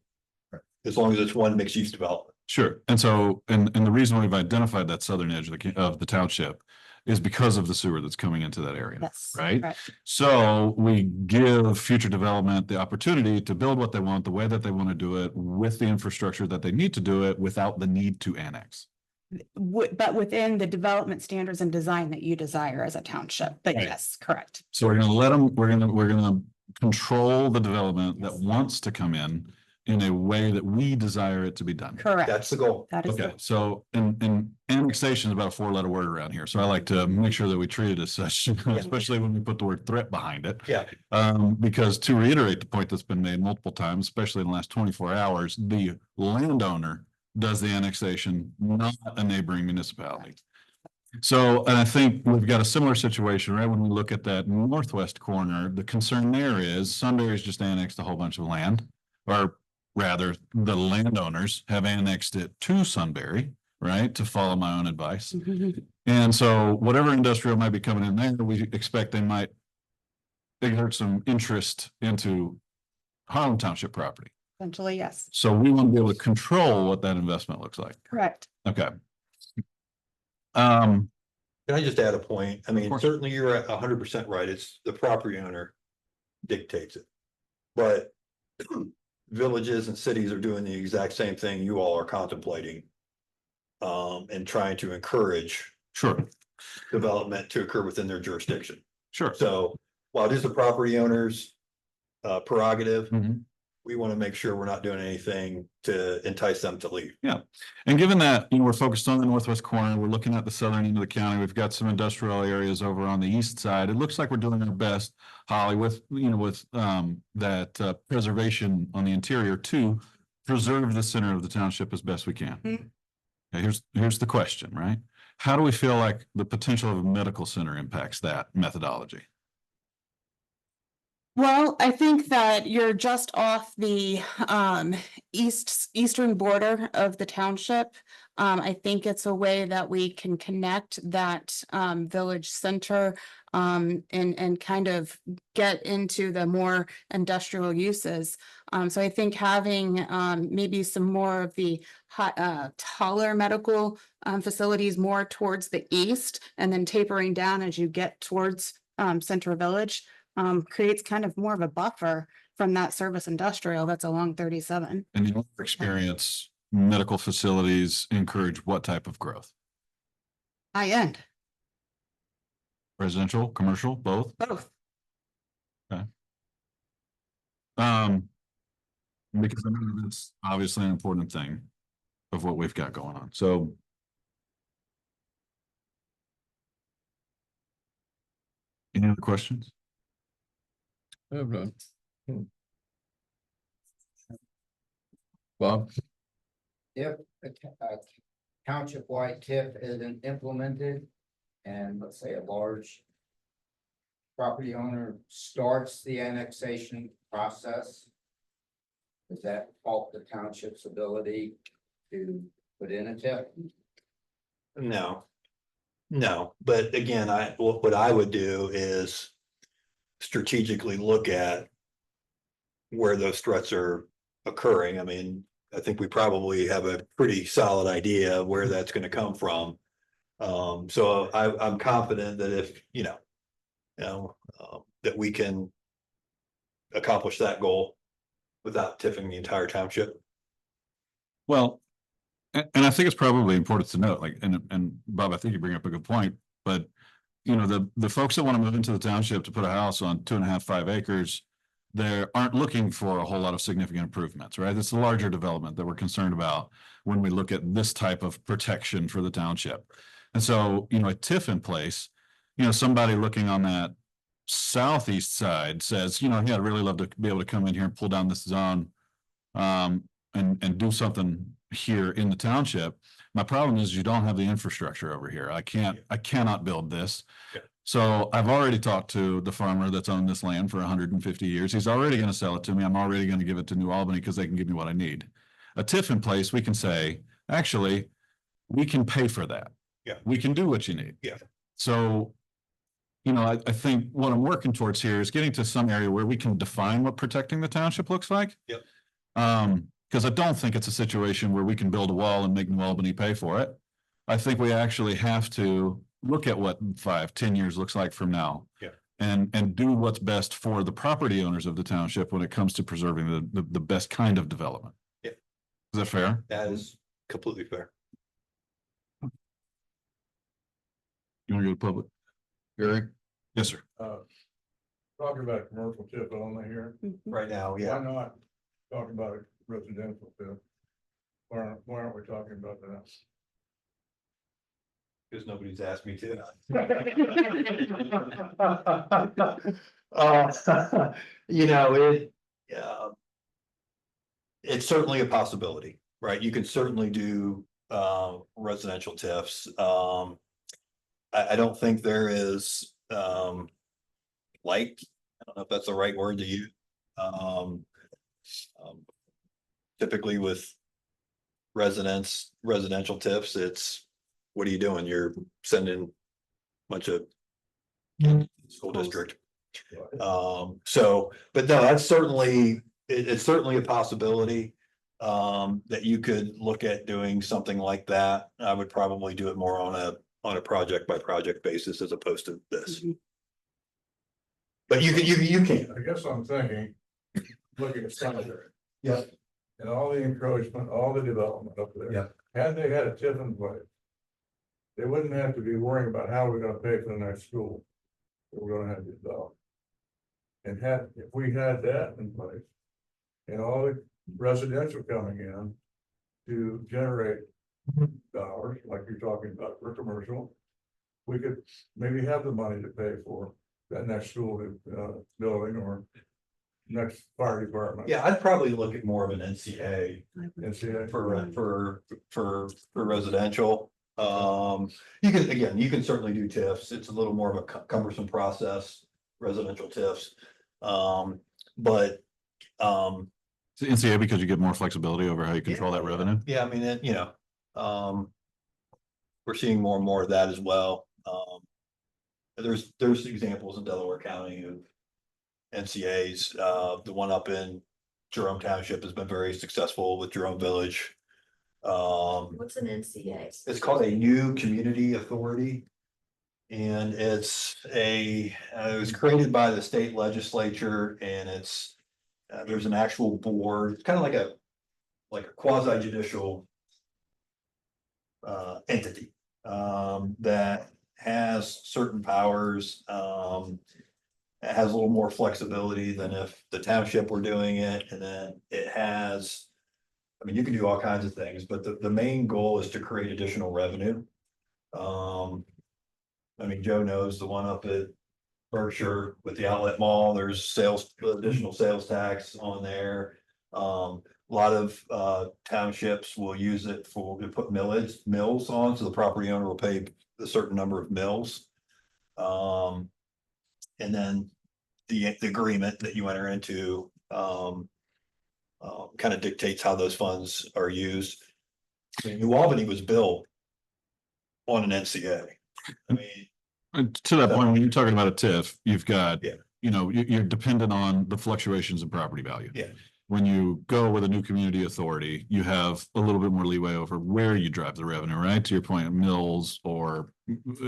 as long as it's one mixed use development. sure. And so, and the reason we've identified that southern edge of the township is because of the sewer that's coming into that area. Yes. Right? So we give future development the opportunity to build what they want, the way that they want to do it, with the infrastructure that they need to do it, without the need to annex. But within the development standards and design that you desire as a township. But Right. yes, correct. So we're gonna let them, we're gonna control the development that wants to come in a way that we desire it to be done. Correct. That's the goal. That is. Okay, so and annexation is about a 4-letter word around here, so I like to make sure that we treat it as such, especially when we put the word threat behind it. Yeah. Because to reiterate the point that's been made multiple times, especially in the last 24 hours, the landowner does the annexation, not a neighboring municipality. So, and I think we've got a similar situation, right? When we look at that northwest corner, the concern there is Sunbury's just annexed a whole bunch of land, or rather, the landowners have annexed it to Sunbury, right? To follow my own advice. And so whatever industrial might be coming in there, we expect they might exert some interest into Harlem Township property. Essentially, yes. So we want to be able to control what that investment looks like. Correct. Okay. Can I just add a point? I mean, course. certainly you're 100% right. It's the property owner dictates it. But villages and cities are doing the exact same thing you all are contemplating. And trying to encourage Sure, development to occur within their jurisdiction. sure. So while it is the property owner's prerogative, Mhm. we want to make sure we're not doing anything to entice them to leave. And given that, we're focused on the northwest corner, we're looking at the southern end of the county, we've got some industrial areas over on the east side. It looks like we're doing our best, Holly, with, that preservation on the interior to preserve the center of the township as best we can. Mhm. Okay, here's the question, right? How do we feel like the potential of a medical center impacts that methodology? Well, I think that you're just off the eastern border of the township. I think it's a way that we can connect that village center and kind of get into the more industrial uses. So I think having maybe some more of the taller medical facilities more towards the east and then tapering down as you get towards Central Village creates kind of more of a buffer from that service industrial that's along 37. And in your experience, medical facilities encourage what type of growth? High end, Residential, commercial, both? both. Because I know that's obviously an important thing of what we've got going on, so. Any other questions? Bob? If a township-wide TIF isn't implemented, and let's say a large property owner starts the annexation process, does that halt the township's ability to put in a TIF? No. No, but again, what I would do is strategically look at where those threats are occurring. I mean, I think we probably have a pretty solid idea of where that's gonna come from. So I'm confident that if, that we can accomplish that goal without tiffing the entire township. Well, and I think it's probably important to note, like, and Bob, I think you bring up a good point, but the folks that want to move into the township to put a house on 2.5, 5 acres, they aren't looking for a whole lot of significant improvements, right? It's a larger development that we're concerned about when we look at this type of protection for the township. And so, a TIF in place, somebody looking on that southeast side says, hey, I'd really love to be able to come in here and pull down this zone, and do something here in the township. My problem is you don't have the infrastructure over here. I cannot build this. Yeah. So I've already talked to the farmer that's owned this land for 150 years. He's already going to sell it to me. I'm already going to give it to New Albany because they can give me what I need. A TIF in place, we can say, actually, we can pay for that. Yeah. We can do what you need. Yeah. So, I think what I'm working towards here is getting to some area where we can define what protecting the township looks like. Yep. Because I don't think it's a situation where we can build a wall and make New Albany pay for it. I think we actually have to look at what 5, 10 years looks like from now. Yeah. And do what's best for the property owners of the township when it comes to preserving the best kind of development. Yeah. Is that fair? That is completely fair. You want to go to public? Gary? Yes, sir. Talking about commercial tip only here. Right now, Why yeah. not talk about a residential tip? Why aren't we talking about that? Because nobody's asked me to. It's certainly a possibility, right? You can certainly do residential TIFs. I don't think there is I don't know if that's the right word to use. Typically with residential TIFs, it's what are you doing? You're sending a bunch of school district. But no, that's certainly, it's certainly a possibility that you could look at doing something like that. I would probably do it more on a project by project basis as opposed to this. But you can. I guess I'm thinking, looking at Senator. Yeah. And all the encroachment, all the development up there. Yeah. Had they had a TIF in place, they wouldn't have to be worrying about how we're gonna pay for the next school that we're gonna have to develop. And if we had that in place, and all the residential coming in to generate dollars, like you're talking about for commercial, we could maybe have the money to pay for that next school building or next fire department. Yeah, I'd probably look at more of an NCA NCA. for residential. You can certainly do TIFs. It's a little more of a cumbersome process, residential TIFs. But It's NCA because you get more flexibility over how you control that revenue. yeah, I mean, we're seeing more and more of that as well. There's examples in Delaware County of NCAs. The one up in Jerome Township has been very successful with Jerome Village. What's an NCA? It's called a new community authority. And it was created by the state legislature, and there's an actual board. It's kind of like a quasi judicial entity that has certain powers. It has a little more flexibility than if the township were doing it, and then it has, I mean, you can do all kinds of things, but the main goal is to create additional revenue. I mean, Joe knows the one up at Berkshire with the outlet mall, there's additional sales tax on there. A lot of townships will use it to put mills on, so the property owner will pay a certain number of mills. And then the agreement that you enter into, kind of dictates how those funds are used. I mean, New Albany was built on an NCA. I mean, And to that point, when you're talking about a TIF, you've got, Yeah. you know, you're dependent on the fluctuations in property value. Yeah. When you go with a new community authority, you have a little bit more leeway over where you drive the revenue, right? To your point, mills or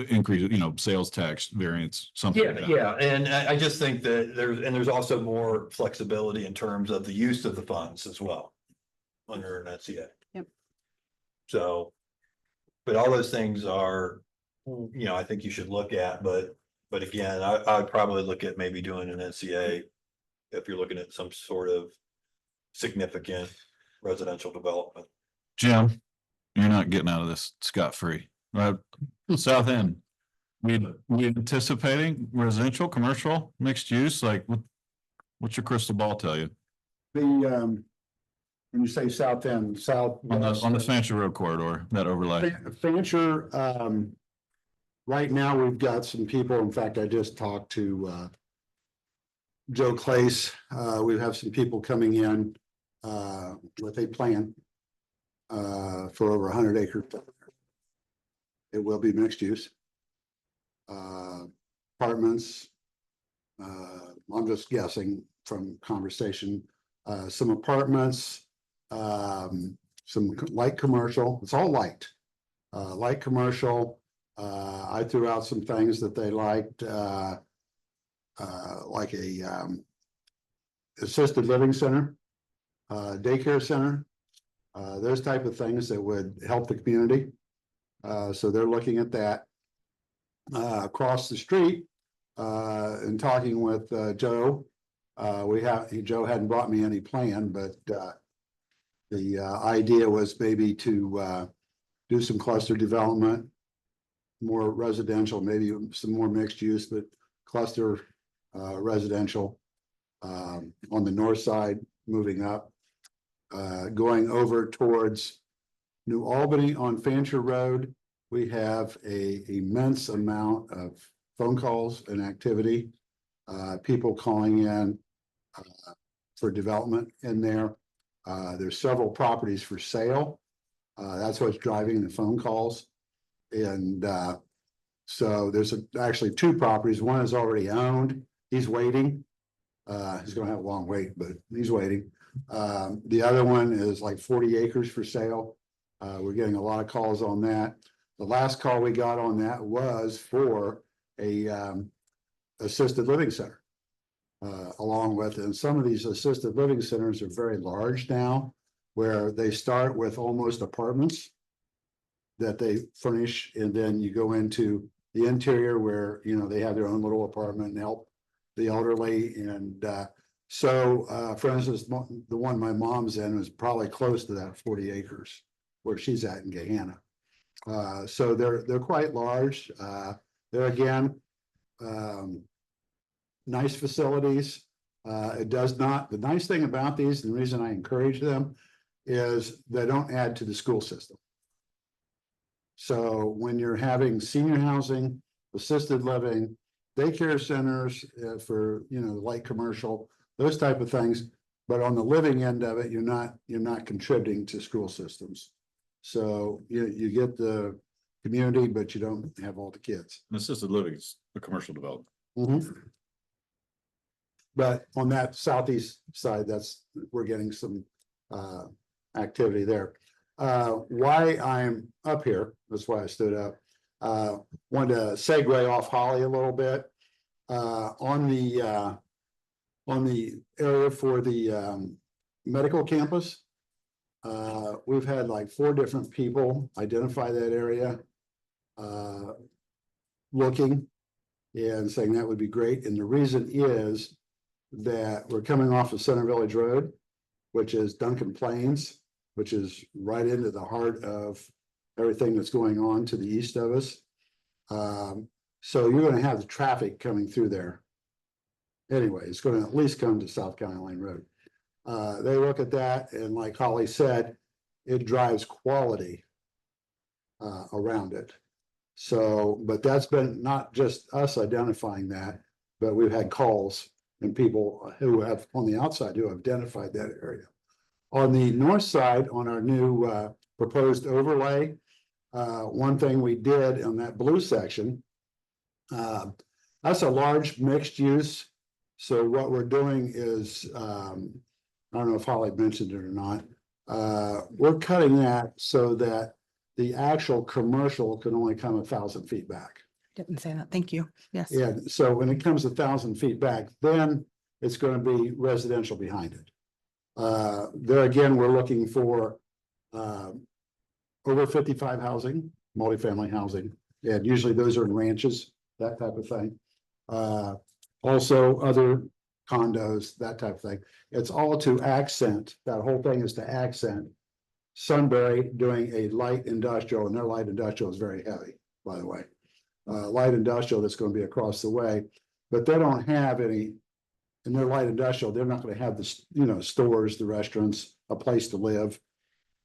increase, you know, sales tax variance, something like that. Yeah, and I just think that there's also more flexibility in terms of the use of the funds as well. Under an NCA. Yep. So, but all those things are, you know, I think you should look at, but again, I would probably look at maybe doing an NCA. If you're looking at some sort of significant residential development. Jim, you're not getting out of this scot-free, right? South End. We anticipating residential, commercial, mixed use, like what's your crystal ball tell you? when you say south end, south. On the Fancher Road corridor, that overlay. Fancher, right now, we've got some people, in fact, I just talked to Joe Clace. We have some people coming in with a plan for over 100 acres. It will be mixed use. Apartments. I'm just guessing from conversation. Some apartments, some light commercial. It's all light. Light commercial. I threw out some things that they liked, like a assisted living center, daycare center, those type of things that would help the community. So they're looking at that. Across the street, and talking with Joe, Joe hadn't brought me any plan, but the idea was maybe to do some cluster development, more residential, maybe some more mixed use, but cluster residential on the north side, moving up, going over towards New Albany on Fancher Road. We have an immense amount of phone calls and activity, people calling in for development in there. There's several properties for sale. That's what's driving the phone calls. And so there's actually two properties. One is already owned. He's waiting. He's going to have a long wait, but he's waiting. The other one is like 40 acres for sale. We're getting a lot of calls on that. The last call we got on that was for a assisted living center. Along with, and some of these assisted living centers are very large now, where they start with almost apartments that they furnish, and then you go into the interior where, you know, they have their own little apartment and help the elderly. And for instance, the one my mom's in was probably close to that 40 acres where she's at in Gahanna. So they're quite large. They're again, nice facilities. The nice thing about these, and the reason I encourage them, is they don't add to the school system. So when you're having senior housing, assisted living, daycare centers for, you know, light commercial, those type of things, but on the living end of it, you're not contributing to school systems. So you get the community, but you don't have all the kids. Assisted living is a commercial development. Mm-hmm. But on that southeast side, we're getting some activity there. Why I'm up here, that's why I stood up. Wanted to segue off Holly a little bit. On the area for the medical campus, we've had like 4 different people identify that area, looking and saying that would be great. And the reason is that we're coming off of Center Village Road, which is Duncan Plains, which is right into the heart of everything that's going on to the east of us. So you're going to have the traffic coming through there. Anyway, it's going to at least come to South County Line Road. They look at that, and like Holly said, it drives quality around it. So, but that's been not just us identifying that. but we've had calls and people who have on the outside who have identified that area. On the north side, on our new proposed overlay, one thing we did on that blue section, that's a large mixed use. So what we're doing is, I don't know if Holly mentioned it or not, we're cutting that so that the actual commercial can only come 1,000 feet back. Didn't say that. Thank you. Yes. Yeah, so when it comes 1,000 feet back, then it's going to be residential behind it. There again, we're looking for over 55 housing, multifamily housing, and usually those are in ranches, that type of thing. Also other condos, that type of thing. It's all to accent, that whole thing is to accent Sunbury doing a light industrial, and their light industrial is very heavy, by the way. Light industrial that's going to be across the way, but they don't have any, in their light industrial, they're not going to have the, you know, stores, the restaurants, a place to live,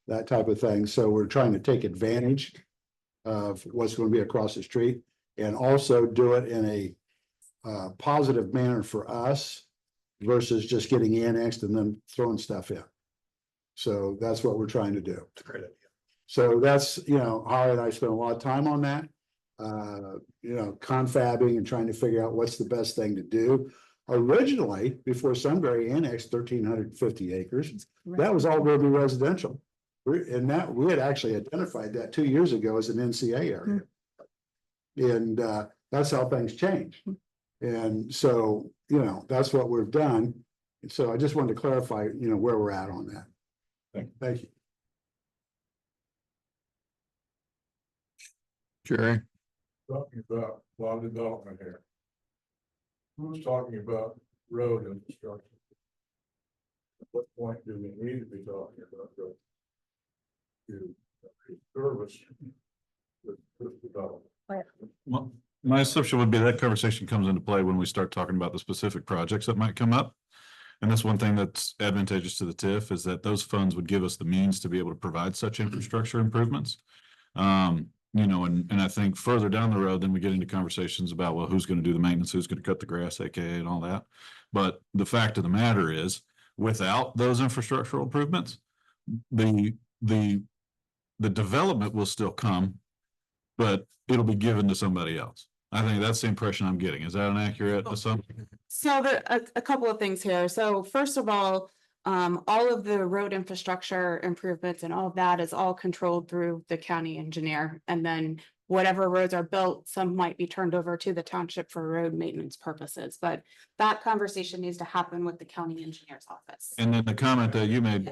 that type of thing. So we're trying to take advantage of what's going to be across the street and also do it in a positive manner for us versus just getting annexed and then throwing stuff in. So that's what we're trying to do. It's a great idea. So that's, you know, Holly and I spent a lot of time on that. You know, confabbing and trying to figure out what's the best thing to do. Originally, before Sunbury annexed 1,350 acres, that was all going to be residential. And that we had actually identified that 2 years ago as an NCA area. And that's how things change. And so, you know, that's what we've done. So I just wanted to clarify, you know, where we're at on that. Thank you. Jerry? Talking about a lot of development here. Who's talking about road infrastructure? At what point do we need to be talking about road? To service this development. Well, my assumption would be that conversation comes into play when we start talking about the specific projects that might come up. And that's one thing that's advantageous to the TIF is that those funds would give us the means to be able to provide such infrastructure improvements. You know, and I think further down the road, then we get into conversations about, well, who's going to do the maintenance, who's going to cut the grass, AKA, and all that. But the fact of the matter is, without those infrastructural improvements, the development will still come, but it'll be given to somebody else. I think that's the impression I'm getting. Is that an accurate assumption? So a couple of things here. So first of all of the road infrastructure improvements and all of that is all controlled through the county engineer. And then whatever roads are built, some might be turned over to the township for road maintenance purposes. But that conversation needs to happen with the county engineer's office. And then the comment that you made.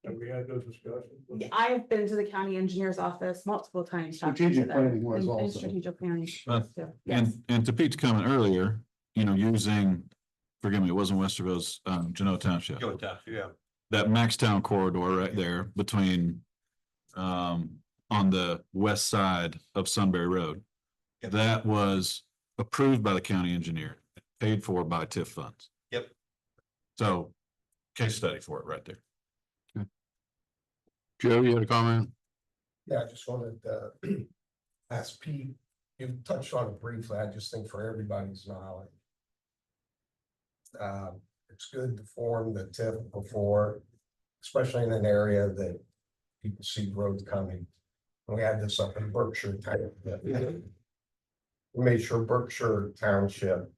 Have we had those discussions? I've been to the county engineer's office multiple times. talking to Strategic them, planning was and also. strategic planning. Uh, Yes. And to Pete's comment earlier, you know, using, forgive me, it wasn't Westerville's, Genoa Township. Go with that, yeah. That Maxtown corridor right there between, on the west side of Sunbury Road. Yep. That was approved by the county engineer, paid for by TIF funds. Yep. So case study for it right there. Joe, you had a comment? Yeah, I just wanted to ask Pete, you touched on it briefly, I just think for everybody's knowledge. It's good to form the TIF before, especially in an area that people see growth coming. We had this up in Berkshire Township. We made sure Berkshire Township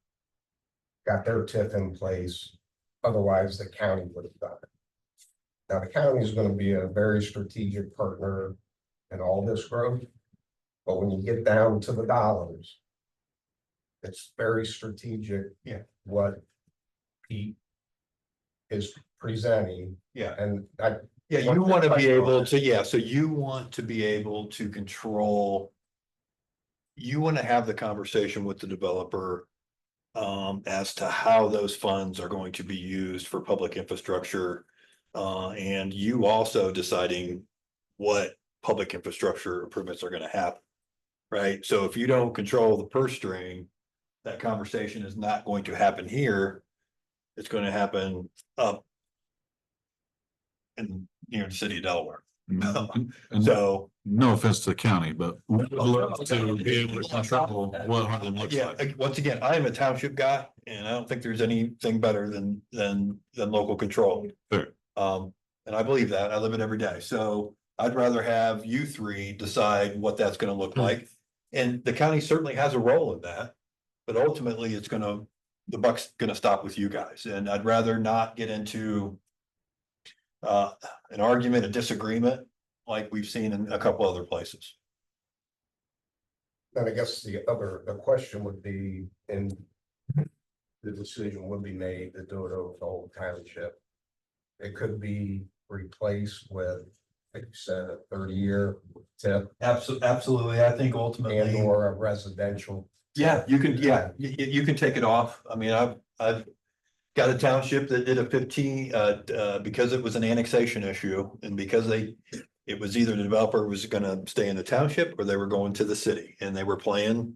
got their TIF in place, otherwise the county would have done it. Now, the county is going to be a very strategic partner in all this growth, but when you get down to the dollars, it's very strategic. Yeah. What Pete is presenting. Yeah. And Yeah, you want to be able to, yeah, so you want to be able to control. You want to have the conversation with the developer as to how those funds are going to be used for public infrastructure. And you also deciding what public infrastructure improvements are going to happen. Right? So if you don't control the purse string, that conversation is not going to happen here. It's going to happen up in, you know, the city of Delaware. And So. no offense to the county, but we would love to be able to control what Harlem looks Yeah, like. once again, I am a township guy and I don't think there's anything better than local control. Fair. And I believe that, I live it every day, so I'd rather have you three decide what that's gonna look like. And the county certainly has a role in that, but ultimately the buck's gonna stop with you guys, and I'd rather not get into an argument, a disagreement, like we've seen in a couple other places. And I guess the question would be, and the decision would be made to do it over the whole township. It could be replaced with, like you said, a 30-year tip Absolutely, I think ultimately. and or a residential. Yeah, you can take it off. I mean, I've got a township that did a 15, because it was an annexation issue and because it was either the developer was gonna stay in the township or they were going to the city and they were playing.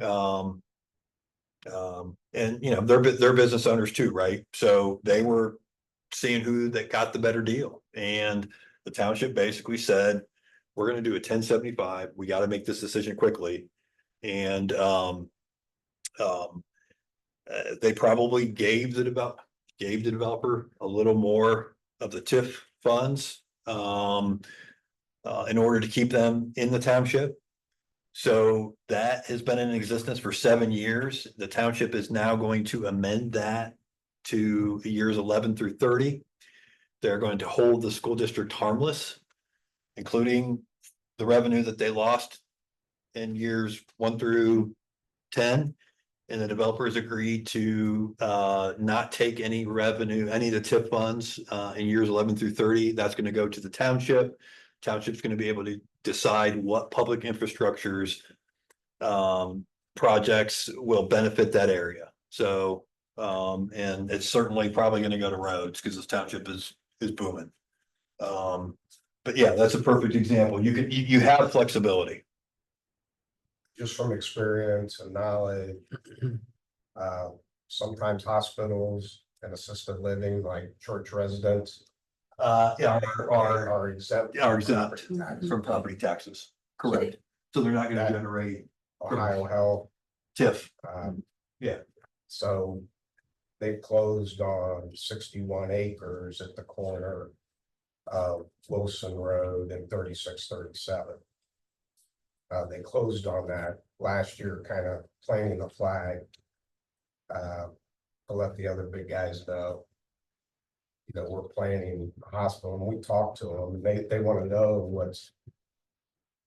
And you know, they're business owners too, right? So they were seeing who that got the better deal. And the township basically said, we're gonna do a 1075. We gotta make this decision quickly. And they probably gave the developer a little more of the TIF funds in order to keep them in the township. So that has been in existence for 7 years. The township is now going to amend that to years 11 through 30. They're going to hold the school district harmless, including the revenue that they lost in years 1 through 10. And the developers agreed to not take any revenue, any of the TIF funds in years 11 through 30. That's going to go to the township. Township's going to be able to decide what public infrastructures projects will benefit that area. So and it's certainly probably going to go to roads because this township is booming. But yeah, that's a perfect example. You have flexibility. Just from experience and knowledge, sometimes hospitals and assisted living, like church residents, Are exempt. from property taxes. Correct. So they're not going to generate Ohio Health. TIF. Yeah. So they closed on 61 acres at the corner of Wilson Road and 3637. They closed on that last year, kind of planting the flag. To let the other big guys know, you know, we're planning a hospital, and we talked to them, and they want to know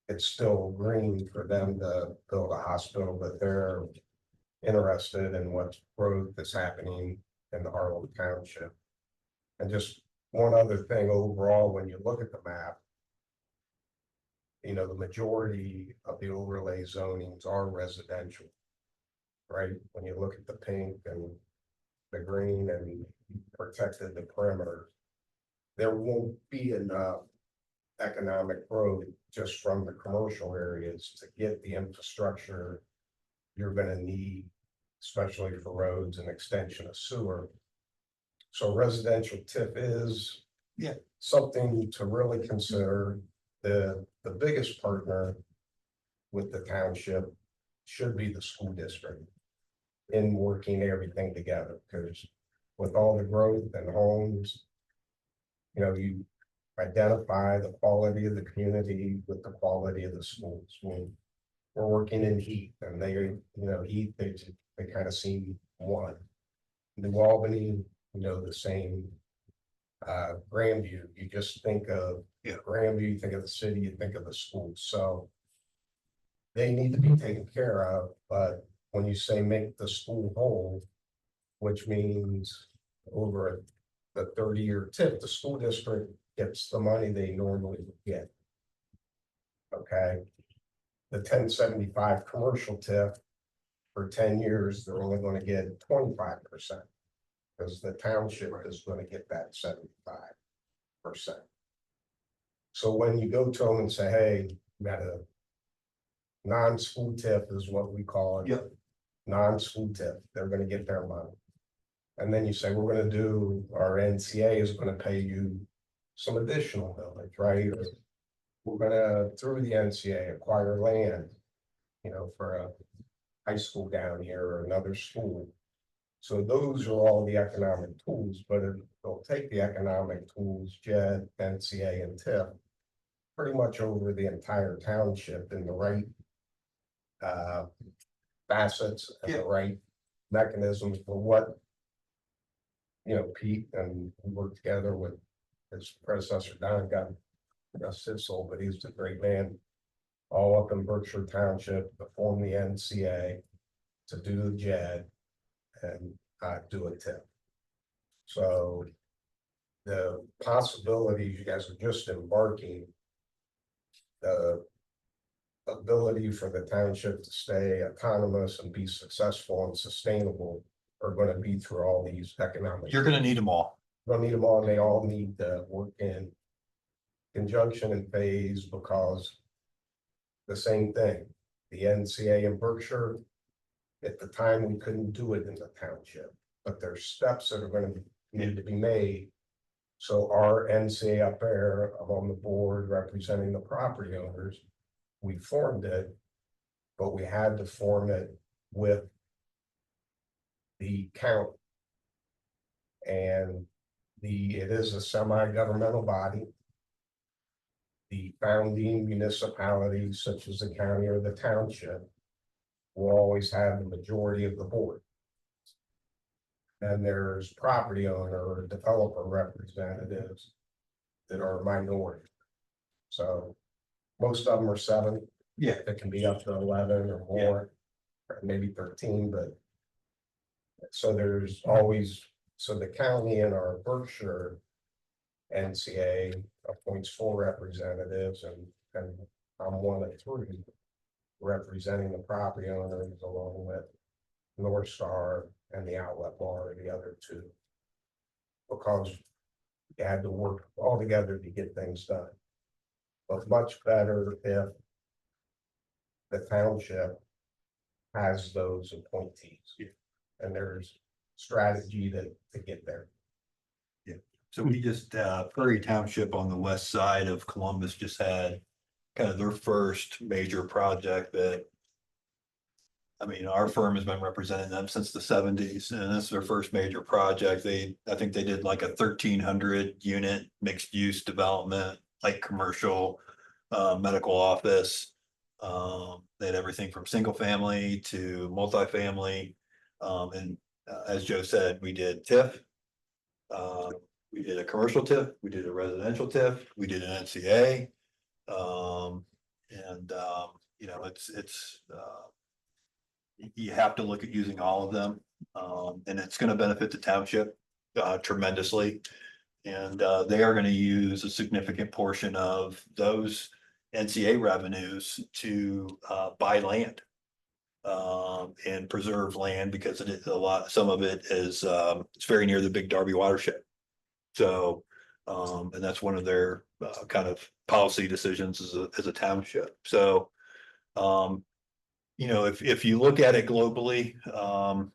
it's still green for them to build a hospital, but they're interested in what growth is happening in the Harlem Township. And just one other thing overall, when you look at the map, you know, the majority of the overlay zonings are residential, right? When you look at the pink and the green and protected the perimeter, there won't be enough economic growth just from the commercial areas to get the infrastructure you're going to need, especially for roads and extension of sewer. So residential TIF is something to really consider. The biggest partner with the township should be the school district in working everything together, because with all the growth and homes, you know, you identify the quality of the community with the quality of the schools. When we're working in heat, and heat, they kind of seem one. New Albany, the same. Grandview, you just think of Grandview, you think of the city, you think of the schools. So they need to be taken care of. But when you say make the school whole, which means over the 30-year TIF, the school district gets the money they normally would get. Okay. The 1075 commercial TIF for 10 years, they're only going to get 25%. Because the township is going to get that 75%. So when you go to them and say, hey, you got a non-school TIF is what we call it. Yep. Non-school TIF, they're going to get their money. And then you say, we're going to do, our NCA is going to pay you some additional village, right? Or we're gonna, through the NCA, acquire land, you know, for a high school down here or another school. So those are all the economic tools, but they'll take the economic tools, JED, NCA, and TIF, pretty much over the entire township in the right facets and the right mechanisms for what, you know, Pete and we worked together with his predecessor, Don, got his soul, but he's a great man. All up in Berkshire Township to form the NCA, to do the JED, and do a TIF. So the possibilities you guys are just embarking, the ability for the township to stay autonomous and be successful and sustainable are going to be through all these economic. You're gonna need them all. We'll need them all, and they all need to work in conjunction and phase, because the same thing, the NCA in Berkshire, at the time, we couldn't do it in the township, but there's steps that are gonna need to be made. So our NCA up there, I'm on the board representing the property owners, we formed it, but we had to form it with the county. And it is a semi-governmental body. The founding municipalities, such as the county or the township, will always have the majority of the board. And there's property owner or developer representatives that are a minority. So most of them are 7. Yeah. It can be up to 11 or more, or maybe 13, but so there's always, so the county and our Berkshire NCA appoints 4 representatives, and I'm one of 3 representing the property owners, along with North Star and the Outlet Bar, the other 2, because you had to work all together to get things done. But much better if the township has those appointees. Yeah. And there's strategy to get there. So we just, Prairie Township on the west side of Columbus just had kind of their first major project that, I mean, our firm has been representing them since the 70s, and that's their first major project. I think they did like a 1,300 unit mixed use development, like commercial, medical office. They had everything from single family to multifamily. And as Joe said, we did TIF. We did a commercial TIF, we did a residential TIF, we did an NCA. You know, you have to look at using all of them. And it's going to benefit the township tremendously. And they are going to use a significant portion of those NCA revenues to buy land and preserve land, because it is some of it is it's very near the Big Darby watershed. So, and that's one of their kind of policy decisions as a township. So, you know, if you look at it globally,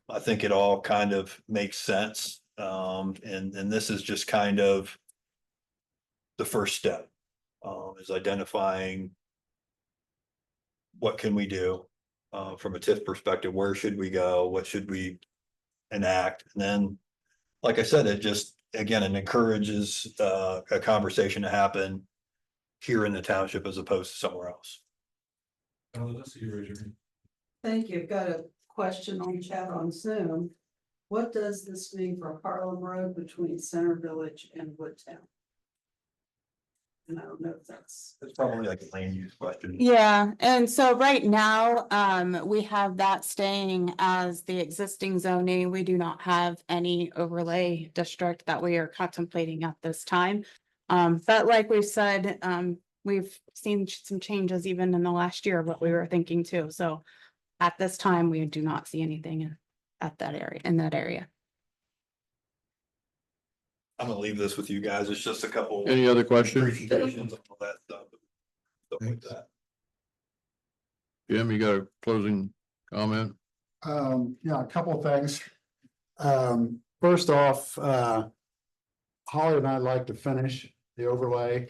I think it all kind of makes sense. And this is just kind of the first step, is identifying what can we do from a TIF perspective, where should we go, what should we enact, and then, like I said, it just, again, it encourages a conversation to happen here in the township as opposed to somewhere else. Thank you. I've got a question on chat on Zoom. What does this mean for Harlem Road between Center Village and Woodtown? And I don't know if that's. It's probably like a land use question. Yeah, and so right now, we have that staying as the existing zoning. We do not have any overlay district that we are contemplating at this time. But like we said, we've seen some changes even in the last year of what we were thinking too. So at this time, we do not see anything at that area, in that area. I'm gonna leave this with you guys. It's just a couple. Any other questions? Presentations and all that stuff. Stuff like that. Jim, you got a closing comment? Yeah, a couple of things. First off, Holly and I'd like to finish the overlay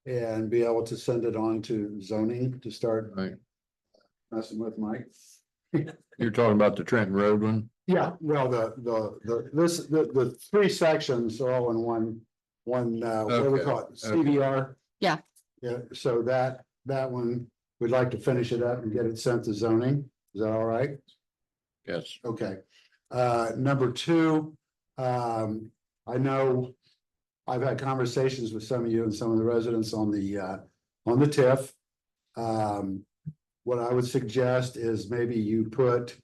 and be able to send it on to zoning to start Right. messing with Mike. You're talking about the Trenton Road one? Yeah, well, the three sections are all in one, what do we call it, CDR? Yeah. Yeah, so that one, we'd like to finish it up and get it sent to zoning. Is that all right? Yes. Okay. Number two, I know I've had conversations with some of you and some of the residents on the TIF. What I would suggest is maybe you put,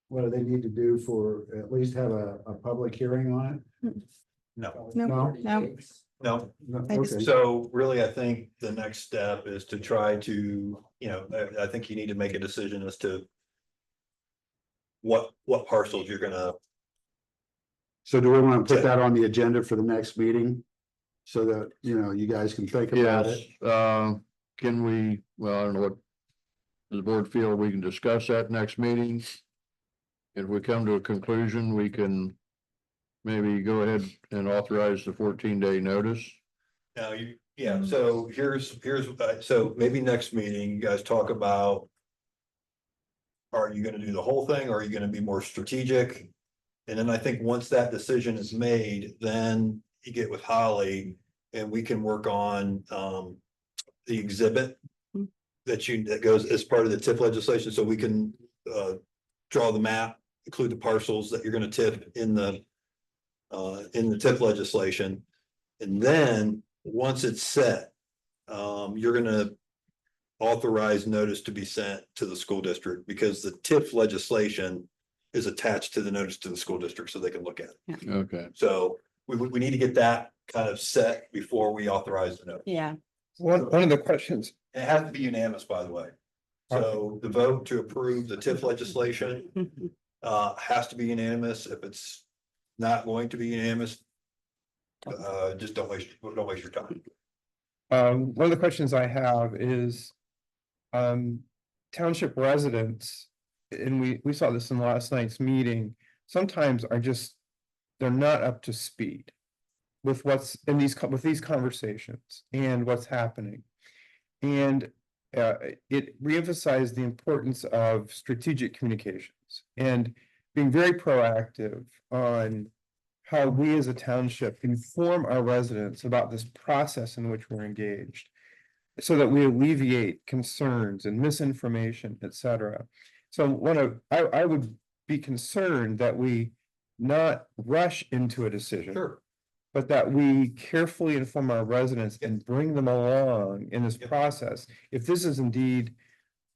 what do they need to do for at least have a public hearing on it? No, No. no. No, Thanks. okay. So really, I think the next step is to try to, I think you need to make a decision as to what parcels you're gonna. So do we want to put that on the agenda for the next meeting? So that, you guys can think about Yes, it. can we, well, I don't know what. Does the board feel we can discuss that next meeting? If we come to a conclusion, we can maybe go ahead and authorize the 14-day notice. Now, so here's, so maybe next meeting, you guys talk about. Are you gonna do the whole thing, or are you gonna be more strategic? And then I think once that decision is made, then you get with Holly and we can work on the exhibit. That goes as part of the TIF legislation, so we can draw the map, include the parcels that you're gonna TIF in the TIF legislation. And then, once it's set, you're gonna authorize notice to be sent to the school district, because the TIF legislation is attached to the notice to the school district, so they can look at it. Okay. So we need to get that kind of set before we authorize the notice. Yeah. One of the questions, It has to be unanimous, by the way. So the vote to approve the TIF legislation has to be unanimous. If it's not going to be unanimous, just don't waste your time. one of the questions I have is. Township residents, and we saw this in last night's meeting, sometimes are just, they're not up to speed. With what's in with these conversations and what's happening. And it reemphasized the importance of strategic communications and being very proactive on how we as a township inform our residents about this process in which we're engaged, so that we alleviate concerns and misinformation, et cetera. So I would be concerned that we not rush into a decision. Sure. But that we carefully inform our residents and bring them along in this process, if this is indeed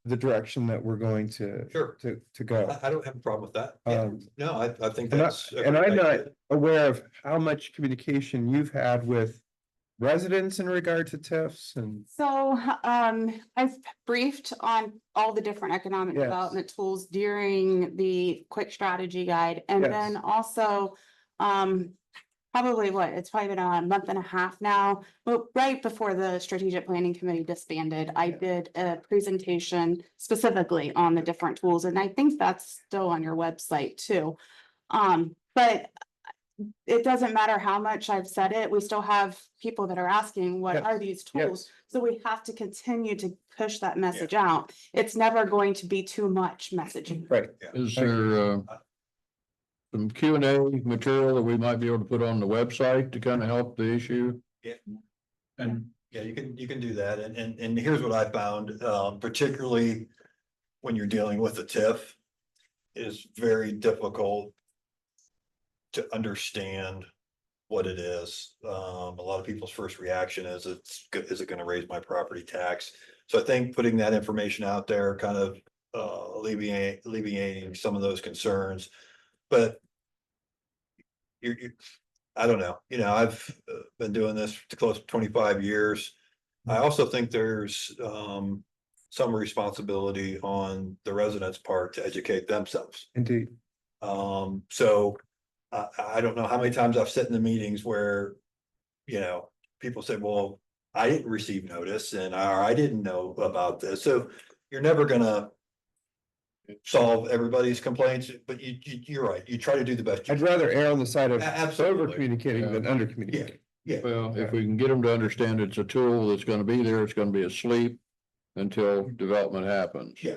the direction that we're going to. Sure. To go. I don't have a problem with that. No, I think And that's. I'm not aware of how much communication you've had with residents in regard to TIFs and. So, I've briefed on all the different economic Yes. development tools during the quick strategy guide. And Yes. then also, probably it's probably been a month and a half now, but right before the strategic planning committee disbanded, I did a presentation specifically on the different tools, and I think that's still on your website too. But it doesn't matter how much I've said it, we still have people that are asking, what Yes. are these Yes. tools? So we have to continue to push that message out. It's never going to be too much messaging. Right. Is there some Q&A material that we might be able to put on the website to kind of help the issue? Yeah. And Yeah, you can do that. And here's what I found, particularly when you're dealing with a TIF, is very difficult to understand what it is. A lot of people's first reaction is is it going to raise my property tax? So I think putting that information out there kind of alleviating some of those concerns. But I don't know, I've been doing this to close to 25 years. I also think there's some responsibility on the residents' part to educate themselves. Indeed. So I don't know how many times I've sat in the meetings where, people say, well, I didn't receive notice and I didn't know about this. So you're never gonna solve everybody's complaints, but you're right. You try to do the best. I'd rather err on the side of Absolutely. over communicating than under communicating. Yeah. Well, if we can get them to understand it's a tool that's gonna be there, it's gonna be asleep until development happens. Yeah.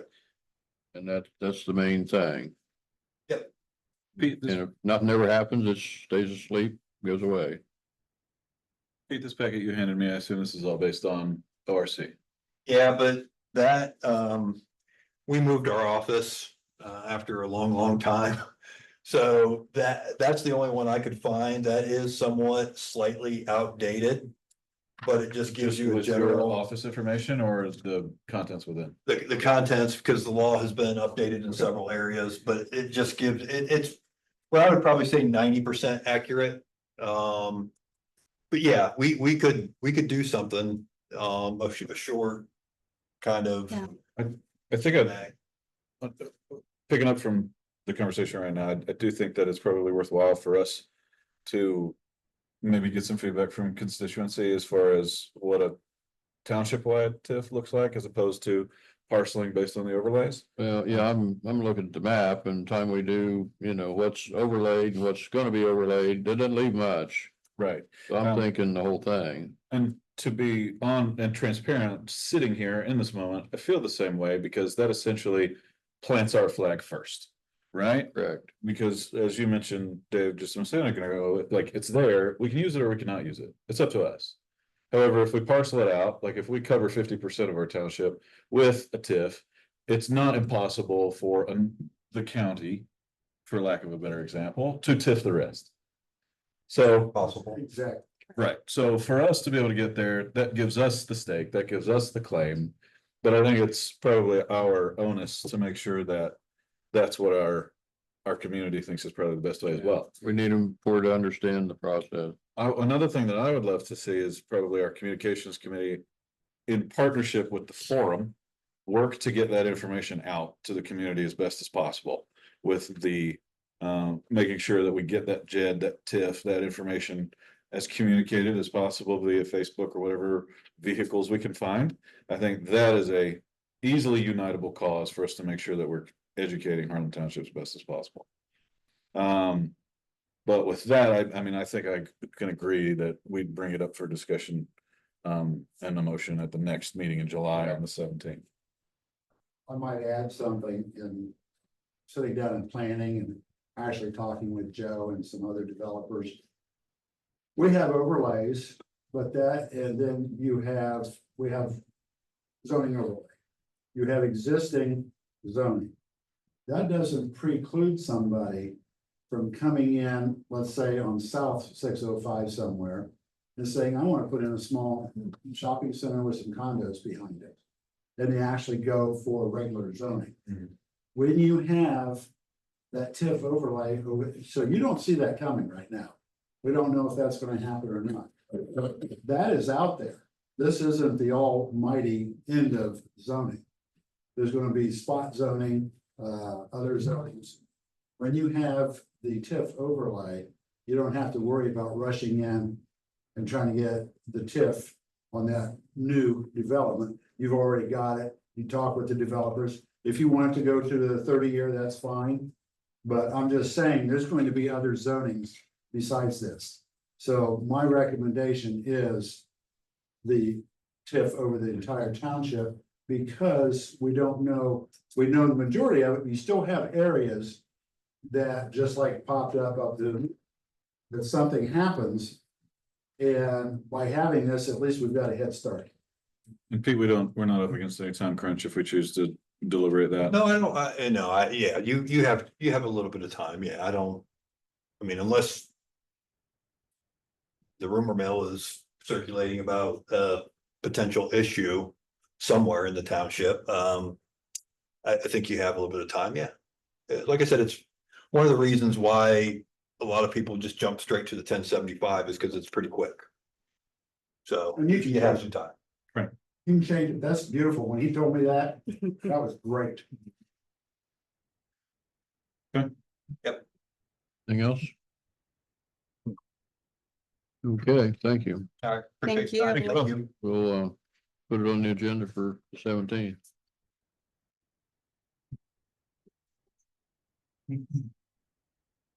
And that's the main thing. Pete, And if nothing ever happens, it stays asleep, goes away. This packet you handed me, I assume this is all based on ORC. Yeah, but that, we moved our office, after a long, long time. So that's the only one I could find that is somewhat slightly outdated. But it just gives you a With your general, office information or the contents within? the contents, because the law has been updated in several areas, but it just gives, it's. Well, I would probably say 90% accurate. But yeah, we could do something, a short kind of. Yeah. I think picking up from the conversation right now, I do think that it's probably worthwhile for us to maybe get some feedback from constituency as far as what a township-wide TIF looks like as opposed to parceling based on the overlays. Well, yeah, I'm looking at the map and time we do, what's overlaid and what's gonna be overlaid, it doesn't leave much. Right. So I'm thinking the whole thing. And to be on and transparent, sitting here in this moment, I feel the same way because that essentially plants our flag first. Right? Correct. Because as you mentioned, Dave, just a second ago, like it's there, we can use it or we cannot use it. It's up to us. However, if we parcel it out, like if we cover 50% of our township with a TIF, it's not impossible for the county, for lack of a better example, to TIF the rest. So Possible. Exactly. right, so for us to be able to get there, that gives us the stake, that gives us the claim. But I think it's probably our onus to make sure that that's what our community thinks is probably the best way as well. We need them to understand the process. Another thing that I would love to see is probably our communications committee in partnership with the forum, work to get that information out to the community as best as possible with the making sure that we get that JED, that TIF, that information as communicated as possible via Facebook or whatever vehicles we can find. I think that is a easily unitable cause for us to make sure that we're educating Harlan Township as best as possible. But with that, I mean, I think I can agree that we'd bring it up for discussion and a motion at the next meeting in July on the 17th. I might add something in sitting down and planning and actually talking with Joe and some other developers. We have overlays, but and then we have zoning overlay. You have existing zoning. That doesn't preclude somebody from coming in, let's say on South 605 somewhere, and saying, I want to put in a small shopping center with some condos behind it. Then they actually go for regular zoning. When you have that TIF overlay, so you don't see that coming right now. We don't know if that's going to happen or not. That is out there. This isn't the almighty end of zoning. There's going to be spot zoning, other zonings. When you have the TIF overlay, you don't have to worry about rushing in and trying to get the TIF on that new development. You've already got it. You talk with the developers. If you want to go to the 30-year, that's fine. But I'm just saying, there's going to be other zonings besides this. So my recommendation is the TIF over the entire township, because we don't know, we know the majority of it, we still have areas that just like popped up to, that something happens. And by having this, at least we've got a head start. And Pete, we're not up against any time crunch if we choose to deliberate that. No, yeah, you have a little bit of time. Yeah, I mean, unless the rumor mill is circulating about a potential issue somewhere in the township, I think you have a little bit of time. Yeah. Like I said, it's one of the reasons why a lot of people just jump straight to the 1075 is because it's pretty quick. So And you have some time. Right. You can change it. That's beautiful. When he told me that, that was great. Anything else? Okay, thank you. All right. Thank you. Thank you. We'll put it on the agenda for the 17th.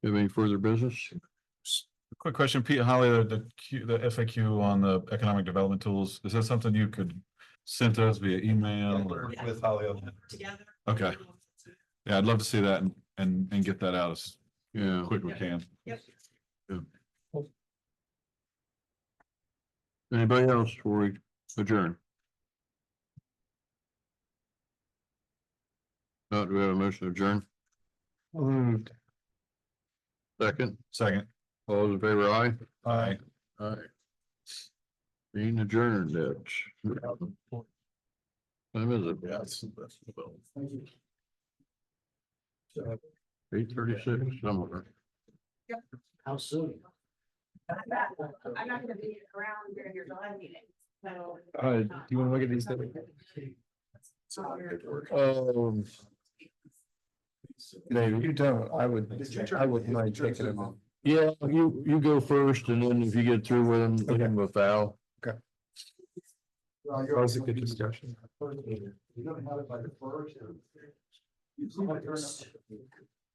Have any further business? Quick question, Pete Holly, the FAQ on the economic development tools, is that something you could send to us via email or? With Holly. Together. Okay. Yeah, I'd love to see that and get that out as Yeah. quick as we can. Yep. Anybody else before we adjourn? No, do we have a motion to adjourn? Moved. Second, Second. all those in favor, aye? Aye. Aye. Being adjourned at. Time is it? Yes. 8:36 somewhere. How soon? I'm not gonna be around during your July meeting, so. Do you want to look at these? No, you don't. I wouldn't mind taking them. Yeah, you go first, and then if you get through with them, give them a foul. That was a good discussion. You're gonna have it by the first.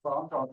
So I'm talking